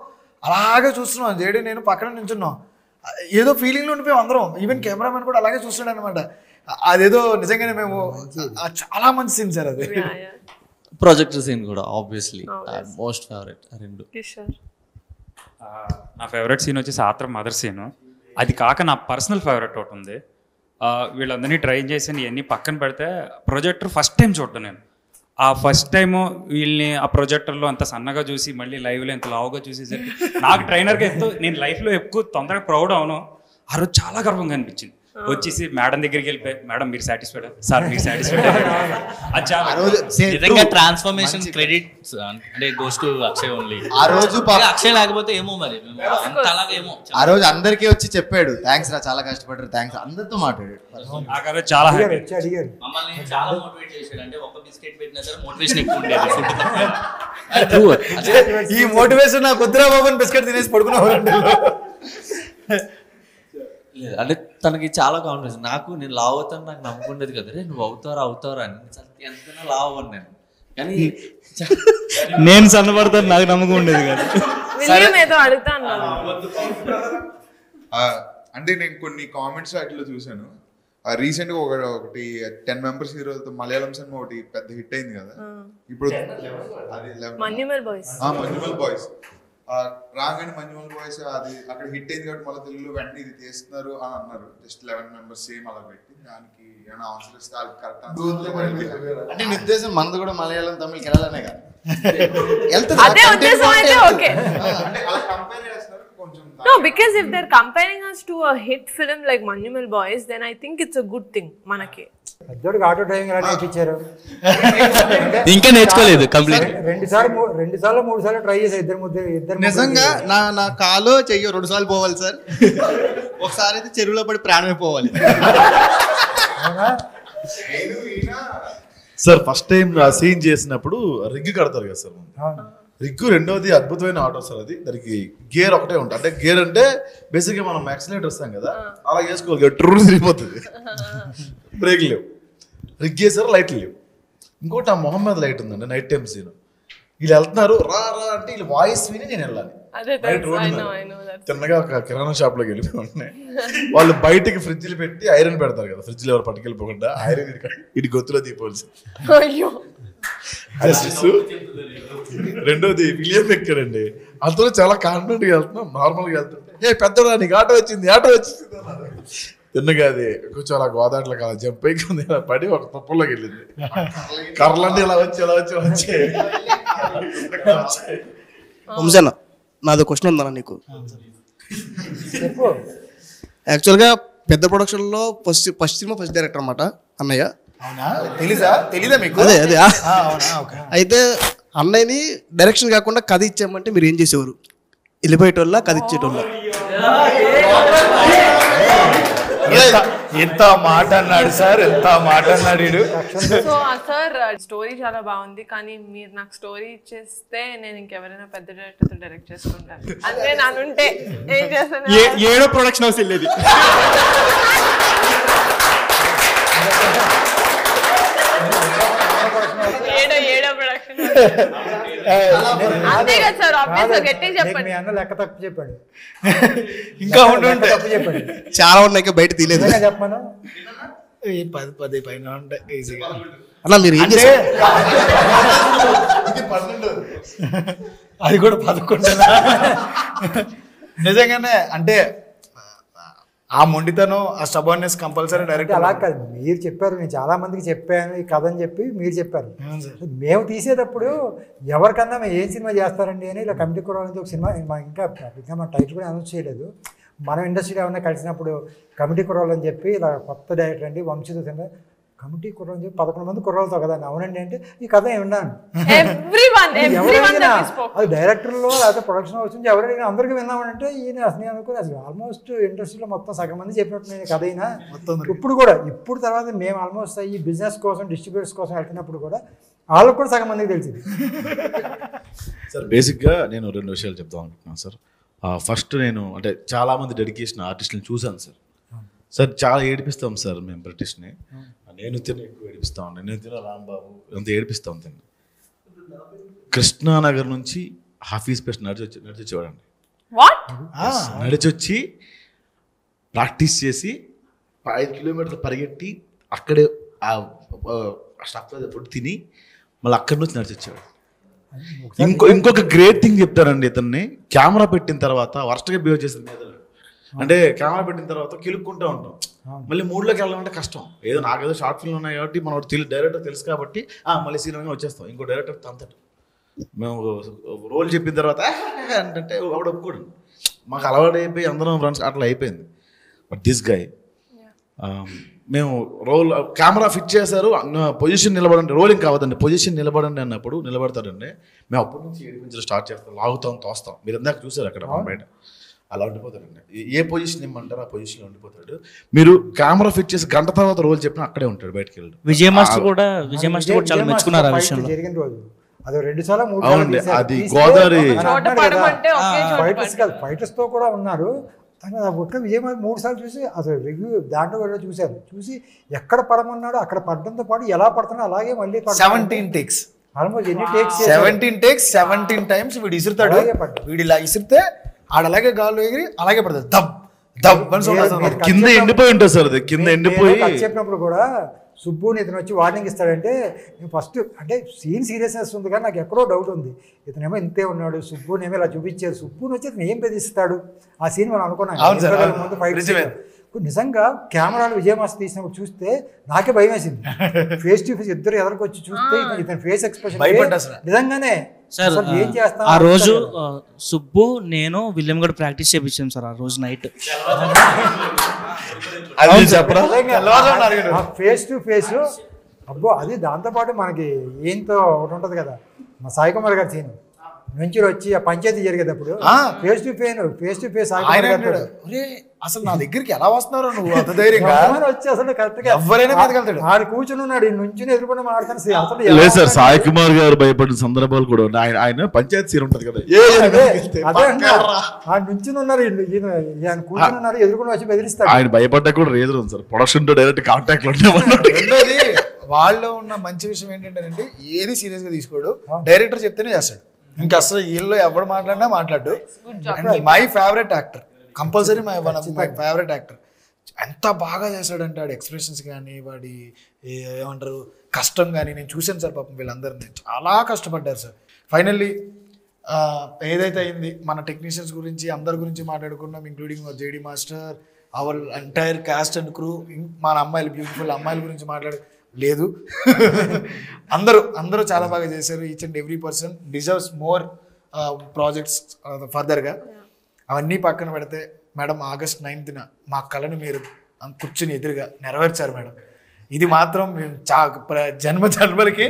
అలాగే చూస్తున్నాం. జేడి నేను పక్కన నించున్నాం, ఏదో ఫీలింగ్ లో ఉండిపోయాం అందరం. ఈవెన్ కెమెరామెన్ కూడా అలాగే చూస్తున్నాడు అనమాట. అదేదో నిజంగానే మేము చాలా మంచి సీన్ సార్ అది. ప్రాజెక్ట్ సీన్ కూడా ఆబ్వియస్లీ మోస్ట్ ఫేవరెట్. రెండు. నా ఫేవరెట్ సీన్ వచ్చేసి ఆత్రం మదర్ సీన్. అది కాక నా పర్సనల్ ఫేవరెట్ ఒకటి ఉంది. వీళ్ళందరినీ ట్రైన్ చేసి ఇవన్నీ పక్కన పెడితే ప్రొజెక్టర్ ఫస్ట్ టైం చూడటం నేను. ఆ ఫస్ట్ టైము వీళ్ళని ఆ ప్రొజెక్టర్లో అంత సన్నగా చూసి మళ్ళీ లైవ్లో ఎంత లావుగా చూసేసరికి నాకు ట్రైనర్గా ఎంతో, నేను లైఫ్లో ఎక్కువ తొందరగా ప్రౌడ్ అవును. ఆ రోజు చాలా గర్వంగా అనిపించింది. వచ్చేసి మేడం దగ్గరికి వెళ్ళిపోయి, మేడం మీరు సాటిస్ఫైడ్, సార్ మీరు సాటిస్ఫైడ్. నిజంగా ట్రాన్స్ఫర్మేషన్ క్రెడిట్ అంటే గోస్ టు అక్షయ్ ఓన్లీ. ఆ రోజు అక్షయ్ లేకపోతే ఏమో మరి ఏమో. ఆ రోజు అందరికీ వచ్చి చెప్పాడు, థ్యాంక్స్ రా, చాలా కష్టపడ్డారు, థ్యాంక్స్, అందరితో మాట్లాడాడు. చాలా మమ్మల్ని చాలా మోటివేట్ చేశాడు. అంటే ఒక బిస్కెట్ పెట్టినా సరే మోటివేషన్ ఎక్కువ ఉండేది. ఈ మోటివేషన్ నాకు వద్దురా బాబు బిస్కెట్ తినేసి పడుకున్నావు. అంటే తనకి చాలా కాన్ఫిడెన్స్. నేను లావ్ అవుతాను, నాకు నమ్మకం ఉండేది కదా, రే నువ్వు అవుతారా అని. ఎంతైనా లావ్ అవ్వను నేను, కానీ నేను సన్నపడతాను నాకు నమ్మకం ఉండేది కదా. అంటే నేను కొన్ని కామెంట్స్ వాటిలో చూసాను. రీసెంట్ గా ఒకటి 10 members హీరోలతో మలయాళం సినిమా ఒకటి పెద్ద హిట్ అయింది కదా ఇప్పుడు. మన్యుమల్ బాయ్స్ రాగానే మన్యుమల్ బాయ్స్ అది అక్కడ హిట్ అయింది కాబట్టి మళ్ళీ తెలుగులో వెంటనే ఇది తీస్తున్నారు అని అన్నారు. జస్ట్ 11 members సేమ్ అలా పెట్టి దానికి ఏమైనా ఆన్సర్ ఇస్తే అది కరెక్ట్ అంటే నీ ఉద్దేశం మనది కూడా మలయాళం తమిళకి వెళ్ళాలనే కదా. No, because if they're comparing us to a hit film like Manumal Boys, then I think it's a good thing. Manaki. పెద్దోడికి ఆటో డ్రైవింగ్ ఎలా నేర్పించారు? ఇంకా నేర్చుకోలేదు కంప్లీట్. 2 సార్లు 3 సార్లు ట్రై చేశారు ఇద్దరు. నిజంగా నా కాలో చెయ్యో 2 సార్లు పోవాలి సార్. ఒకసారి అయితే చెరువులో పడి ప్రాణమే పోవాలి సార్. ఫస్ట్ టైం ఆ సీన్ చేసినప్పుడు రిగ్ కడతారు కదా సార్. రిగ్గు రెండోది అద్భుతమైన ఆటో సార్. అది దానికి గేర్ ఒకటే ఉంటుంది. అంటే గేర్ అంటే బేసిక్గా మనం యాక్సిలేటర్ ఇస్తాం కదా, అలా వేసుకోవాలి, ట్రూ తిరిగిపోతుంది. బ్రేక్ లేవు, రిగ్ వేసారు, లైట్లు లేవు. ఇంకోటి ఆ మొహమ్మద్ లైట్ ఉందండి, నైట్ టైం సీన్. వీళ్ళు వెళ్తున్నారు, రా రా అంటే వీళ్ళు వాయిస్ విని నేను వెళ్ళాలి. తిన్నగా ఒక కిరాణా షాప్ లోకి వెళ్ళిపోయి వాళ్ళు బయటికి ఫ్రిడ్జ్లు పెట్టి ఐరన్ పెడతారు కదా, ఫ్రిడ్జ్లు ఎవరు పట్టుకెళ్ళిపోకుండా ఐరన్ ఇటు గొత్తులో దీపోల్సి. రెండోది విలియం ఎక్కారండి, అంతలో చాలా కాన్ఫిడెంట్ గా వెళ్తున్నాం, నార్మల్ గా వెళ్తుంటే ఏ పెద్దరా నీకు ఆటో వచ్చింది తిన్నగా అది కొంచెం అలా గోదావరిలోకి అలా జంప్ అయి పడి ఒక పప్పుల్లోకి వెళ్ళింది. కర్రలన్నీ ఇలా వచ్చి వంశన్న, నాది క్వశ్చన్ ఉందన్న నీకు. యాక్చువల్గా పెద్ద ప్రొడక్షన్లో ఫస్ట్ సినిమా ఫస్ట్ డైరెక్టర్ అన్నమాట అన్నయ్య. తెలీదా మీకు? అదే అయితే అన్నయ్యని డైరెక్షన్ కాకుండా కథ ఇచ్చామంటే మీరు ఏం చేసేవారు? వెళ్ళిపోయేటోళ్ళ కథ ఇచ్చేటోళ్ళ? ఎంత మాట అన్నాడు సార్, ఎంత మాట అన్నాడు. సో సార్ స్టోరీ చాలా బాగుంది, కానీ మీరు నాకు స్టోరీ ఇచ్చేస్తే నేను ఇంకెవరైనా పెద్ద డైరెక్టర్తో డైరెక్ట్ చేసుకుంటాను. అంటే నానుంటే ఏం చేస్తాను? ఏడో ప్రొడక్షన్ హౌస్ వెళ్ళేది. ఏడో ప్రొడక్షన్ అంతే కదా సార్, ఆబ్వియస్గా గట్టిగా చెప్పండి. మీ అన్న లెక్క తప్పు చెప్పాడు, ఇంకా ఉంటే తప్పు చెప్పాడు. చాలా ఉన్నాయి బయట తీయలేదు. చెప్పను 10 పైన ఉంటాయి ఈజీగా. అలా మీరు ఏం చేశారు? అది కూడా 11. నిజంగానే అంటే ఆ మొండితనం, ఆ స్టబర్నెస్ కంపల్సరీ డైరెక్ట్. అలా కాదు, మీరు చెప్పారు, నేను చాలా మందికి చెప్పాను ఈ కథ అని చెప్పి మీరు చెప్పారు. మేము తీసేటప్పుడు ఎవరికన్నా మేము ఏం సినిమా చేస్తారండి అని ఇలా కమిటీ కూడా ఒక సినిమా ఇంకా మన టైటిల్ కూడా అనౌన్స్ చేయలేదు. మనం ఇండస్ట్రీలో ఏమన్నా కలిసినప్పుడు కమిటీ కుర్రాలు అని చెప్పి ఇలా కొత్త డైరెక్టర్ అండి వంశీతో సినిమా కమిటీ కుర్రాలు అని చెప్పి 11 మంది కుర్రాలతో కదా. అవునండి అంటే ఈ కథ విన్నాను. అది డైరెక్టర్లో లేకపోతే ప్రొడక్షన్ వచ్చింది ఎవరైనా అందరికీ విన్నామంటే ఈయన అసలు అనుకుని అసలు ఆల్మోస్ట్ ఇండస్ట్రీలో మొత్తం సగం మంది చెప్పినట్టు నేను కథ అయినా ఇప్పుడు తర్వాత మేము ఆల్మోస్ట్ ఈ బిజినెస్ కోసం డిస్ట్రిబ్యూటర్స్ కోసం వెళ్తున్నప్పుడు కూడా వాళ్ళకు కూడా సగం మందికి తెలిసింది. సార్ బేసిక్గా నేను 2 విషయాలు చెప్తాం అనుకుంటున్నాను సార్. ఫస్ట్ నేను అంటే చాలామంది డెడికేషన్ ఆర్టిస్టులను చూశాను సార్. సార్ చాలా ఏడిపిస్తాం సార్ మేము బ్రిటిష్ని. నేను ఎక్కువ ఏడిపిస్తా ఉన్నాను, నేను రాంబాబు అంత ఏడిపిస్తాం తిని. కృష్ణానగర్ నుంచి హాఫీజ్ పేస్ట్ నడిచొచ్చేవాడండి. నడిచొచ్చి ప్రాక్టీస్ చేసి 5 కిలోమీటర్లు పరిగెట్టి అక్కడే స్టఫ్ ఫుడ్ తిని మళ్ళీ అక్కడి నుంచి నడిచొచ్చేవాడు. ఇంకొక గ్రేట్ థింగ్ చెప్తారండి, ఇతన్ని కెమెరా పెట్టిన తర్వాత వర్స్ట్గా బిహేవ్ చేసింది మీద. అంటే కెమెరా పెట్టిన తర్వాత కిలుక్కుంటూ ఉంటాం, మళ్ళీ మూడ్లోకి వెళ్ళాలంటే కష్టం. ఏదో నాకేదో షార్ట్ ఫిల్మ్ ఉన్నాయి కాబట్టి మనం డైరెక్టర్ తెలుసు కాబట్టి మళ్ళీ సీనియర్గా వచ్చేస్తాం. ఇంకో డైరెక్టర్ అంతటి మేము రోల్ చెప్పిన తర్వాత అంటే ఒకడు ఒప్పుకోడు, మాకు అలవాటు అయిపోయి అందరం ఫ్రెండ్స్ అట్లా అయిపోయింది. బట్ దిస్ గాయ్ మేము రోల్ కెమెరా ఫిట్ చేశారు, పొజిషన్ నిలబడండి, రోలింగ్ కావద్దండి, పొజిషన్ నిలబడండి అన్నప్పుడు నిలబడతాడండి. మేము అప్పటి నుంచి ఏడిపించడం స్టార్ట్ చేస్తాం, లాగుతాం, తోస్తాం. మీరు ఇందాక చూసారు అక్కడ బయట అలా ఉండిపోతాడండి. ఏ పొజిషన్ ఇమ్మంటారో ఆ పొజిషన్లో ఉండిపోతాడు. మీరు కెమెరా ఫిట్ చేసి గంట తర్వాత రోల్ చెప్పినా అక్కడే ఉంటాడు, బయటకు వెళ్ళాడు. విజయ్ మాస్టర్ కూడా చాలా మెచ్చుకున్నారు ఆ విషయంలో. జరిగిన రోజు అది 2 సార్లు 3 అవునండి, అది గోదావరి ఫైటర్స్ తో కూడా ఉన్నారు. ఒక్క విజయ్ 3 సార్లు చూసి అసలు రివ్యూ దాంట్లో కూడా చూశారు. చూసి ఎక్కడ పడమన్నాడో అక్కడ పడడంతో పాటు ఎలా పడుతున్నా అలాగే మళ్ళీ 17 takes ఆల్మోస్ట్ ఎన్ని టేక్స్ 17 takes 17 times వీడు ఇసురుతాడు. వీడు ఇలా ఇసిరితే ఆడ అలాగే గాల్లో ఎగిరి అలాగే పడుతుంది, దబ్ దబ్ కింద ఎండిపోయి ఉంటుంది సార్. అది కింద ఎండిపోయి చెప్పినప్పుడు కూడా సుబ్బుని ఇతను వచ్చి వార్నింగ్ ఇస్తాడంటే నేను ఫస్ట్ అంటే సీన్ సీరియస్నెస్ ఉంది కానీ నాకు ఎక్కడో డౌట్ ఉంది. ఇతనేమో ఇంతే ఉన్నాడు, సుబ్బునేమో ఇలా చూపించారు, సుబ్బుని వచ్చి ఇతను ఏం బెదిరిస్తాడు ఆ సీన్ మనం అనుకున్నాం ముందు ఫైట్. నిజంగా కెమెరాలు విజయమాస్టర్ తీసినప్పుడు చూస్తే నాకే భయం వేసింది. ఫేస్ టు ఫేస్ ఇద్దరు ఎదరికి చూస్తే ఇతని ఫేస్ ఎక్స్ప్రెషన్ నిజంగానే సార్ ఏం చేస్తాం. ఆ రోజు సుబ్బు నేను విలియం కూడా ప్రాక్టీస్ చేయించాం సార్ ఆ రోజు నైట్. అది చెప్పరా ఫేస్ టు ఫేస్ అబ్బో అది దాంతోపాటు మనకి ఏంతో ఒకటి ఉంటుంది కదా మా సాయి కుమార్ గారి సీన్ నుంచి వచ్చి ఆ పంచాయతీ జరిగేటప్పుడు ఫేస్ టు ఫేస్ అసలు నా దగ్గరికి ఎలా వస్తున్నారో నువ్వు అంత ధైర్యంగా వచ్చి అసలు కరెక్ట్ గా ఎవరైనా మీదకెళ్తాడు. ఆడు కూర్చుని ఉన్నాడు నుంచి ఎదుర్కొని మాట్లాడుతాను అసలు లేదు సార్, సాయి కుమార్ గారు భయపడిన సందర్భాలు కూడా ఉన్నాయి. ఆయన పంచాయతీ సీన్ ఉంటది కదా, ఆ నుంచి ఉన్నారు ఈయన కూర్చుని ఉన్నారు ఎదుర్కొని వచ్చి బెదిరిస్తాడు. ఆయన భయపడ్డా కూడా రీజన్ ఉంది సార్, ప్రొడక్షన్ తో డైరెక్ట్ కాంటాక్ట్ లో ఉండేవాళ్ళు. వాళ్ళు ఉన్న మంచి విషయం ఏంటంటే ఏది సీరియస్ గా తీసుకోడు, డైరెక్టర్ చెప్తేనే చేస్తాడు. ఇంకా అసలు వీళ్ళు ఎవరు మాట్లాడినా మాట్లాడు. My favourite actor, compulsory my favourite actor. ఎంత బాగా చేశాడంటే వాడి ఎక్స్ప్రెషన్స్ కానీ వాడి ఏమంటారు కష్టం కానీ నేను చూశాను సార్. పాపం వీళ్ళందరినీ చాలా కష్టపడ్డారు సార్. ఫైనల్లీ ఏదైతే అయింది మన టెక్నీషియన్స్ గురించి అందరి గురించి మాట్లాడుకున్నాం, including JD master, our entire cost and crew, మన అమ్మాయిలు బ్యూటిఫుల్ అమ్మాయిల గురించి లేదు. అందరూ చాలా బాగా చేశారు. Each and every person deserves more projects ఫర్దర్గా. అవన్నీ పక్కన పెడితే మేడం August 9th మా కళను మీరు కూర్చుని ఎదురుగా నెరవేర్చారు మేడం. ఇది మాత్రం మేము జన్మలకి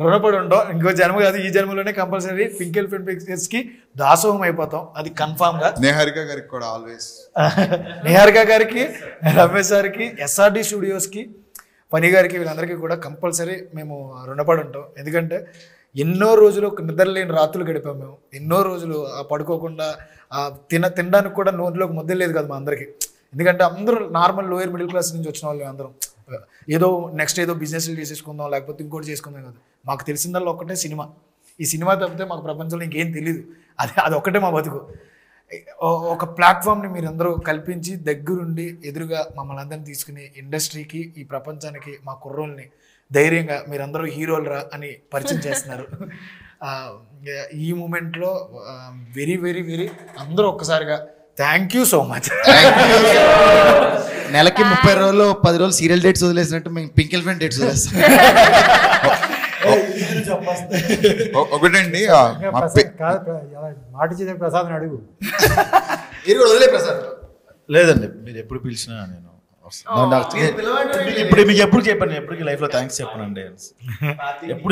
రుణపడి ఉంటాం. ఇంకో జన్మ కాదు, ఈ జన్మలోనే కంపల్సరీ పింక్ ఎలిఫెంట్ పిక్చర్స్కి దాసోహం అయిపోతాం. అది కన్ఫామ్గా. నిహారిక గారికి కూడా ఆల్వేస్, నిహారిక గారికి, రమేష్ గారికి, SRD స్టూడియోస్కి, ఫనీ గారికి, వీళ్ళందరికీ కూడా కంపల్సరీ మేము రుణపడి ఉంటాం. ఎందుకంటే ఎన్నో రోజులు నిద్రలేని రాత్రులు గడిపాం మేము. ఎన్నో రోజులు పడుకోకుండా తినడానికి కూడా నోట్లోకి ముద్దలేదు కదా మా అందరికీ. ఎందుకంటే అందరూ నార్మల్ లోయర్ మిడిల్ క్లాస్ నుంచి వచ్చిన వాళ్ళు అందరం. ఏదో నెక్స్ట్ ఏదో బిజినెస్లు చేసేసుకుందాం లేకపోతే ఇంకోటి చేసుకుందాం కదా. మాకు తెలిసిందల్లా ఒక్కటే సినిమా. ఈ సినిమా తప్పితే మాకు ప్రపంచంలో ఇంకేం తెలియదు. అది ఒక్కటే మా బతుకు. ఒక ప్లాట్ఫామ్ని మీరందరూ కల్పించి దగ్గరుండి ఎదురుగా మమ్మల్ని అందరినీ తీసుకుని ఇండస్ట్రీకి, ఈ ప్రపంచానికి మా కుర్రోల్ని ధైర్యంగా మీరందరూ హీరోలరా అని పరిచయం చేస్తున్నారు. ఈ మూమెంట్లో వెరీ వెరీ వెరీ అందరూ ఒక్కసారిగా థ్యాంక్ యూ సో మచ్. నెలకి 30 రోజులు 10 రోజులు సీరియల్ డేట్స్ వదిలేసినట్టు మేము పింక్ ఎలిఫెంట్ డేట్స్ వదిలేస్తాం. ఒకటండి మాట చేసే ప్రసాద్ అడుగు. లేదండి, మీరు ఎప్పుడు పిలిచినా నేను ఇప్పుడు మీకు ఎప్పుడు చెప్పాను, ఎప్పటికీ లైఫ్ లో థ్యాంక్స్ చెప్పనండి. ఇప్పుడు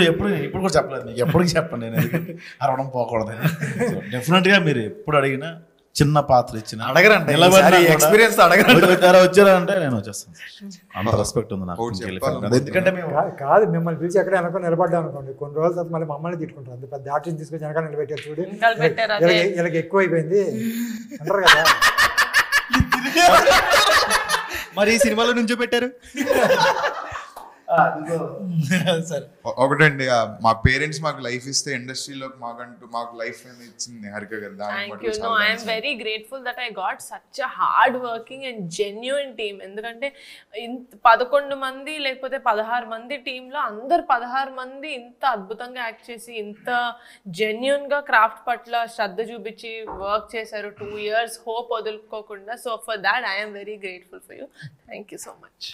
కూడా చెప్పలేదు మీకు, ఎప్పటికి చెప్పండి. నేను అరవడం పోకూడదు. డెఫినెట్ గా మీరు ఎప్పుడు అడిగినా చిన్న పాత్ర ఇచ్చిన అడగరండి, ఎక్స్పీరియన్స్ వచ్చారా అంటే నేను వచ్చేస్తాను. అంత రెస్పెక్ట్ ఉంది నాకు. ఎందుకంటే కాదు మిమ్మల్ని పిలిచి ఎక్కడ వెనక నిలబడ్డా అనుకోండి, కొన్ని రోజుల తర్వాత మళ్ళీ మమ్మల్ని తిట్టుకుంటారు. అంత పెద్ద ఆర్టిస్ట్ తీసుకొచ్చి వెనక నిలబెట్టారు చూడు, వీళ్ళకి ఎక్కువ అయిపోయింది అంటారు కదా. మరి ఈ సినిమాలో నుంచో పెట్టారు. ఒకటండి, మా పేరెంట్స్ మాకు లైఫ్ ఇస్తే ఇండస్ట్రీలో మాకు లైఫ్ ఇచ్చింది నిహారిక గారు. Thank you. No, I am very grateful that I got such a hard working and genuine team. ఎందుకంటే 11 మంది లేకపోతే 16 మంది టీంలో అందరు 16 మంది ఇంత అద్భుతంగా యాక్ట్ చేసి ఇంత జెన్యున్ గా క్రాఫ్ట్ పట్ల శ్రద్ధ చూపించి వర్క్ చేశారు. 2 years హోప్ వదులుకోకుండా. So for that I am very grateful for you. Thank you so much.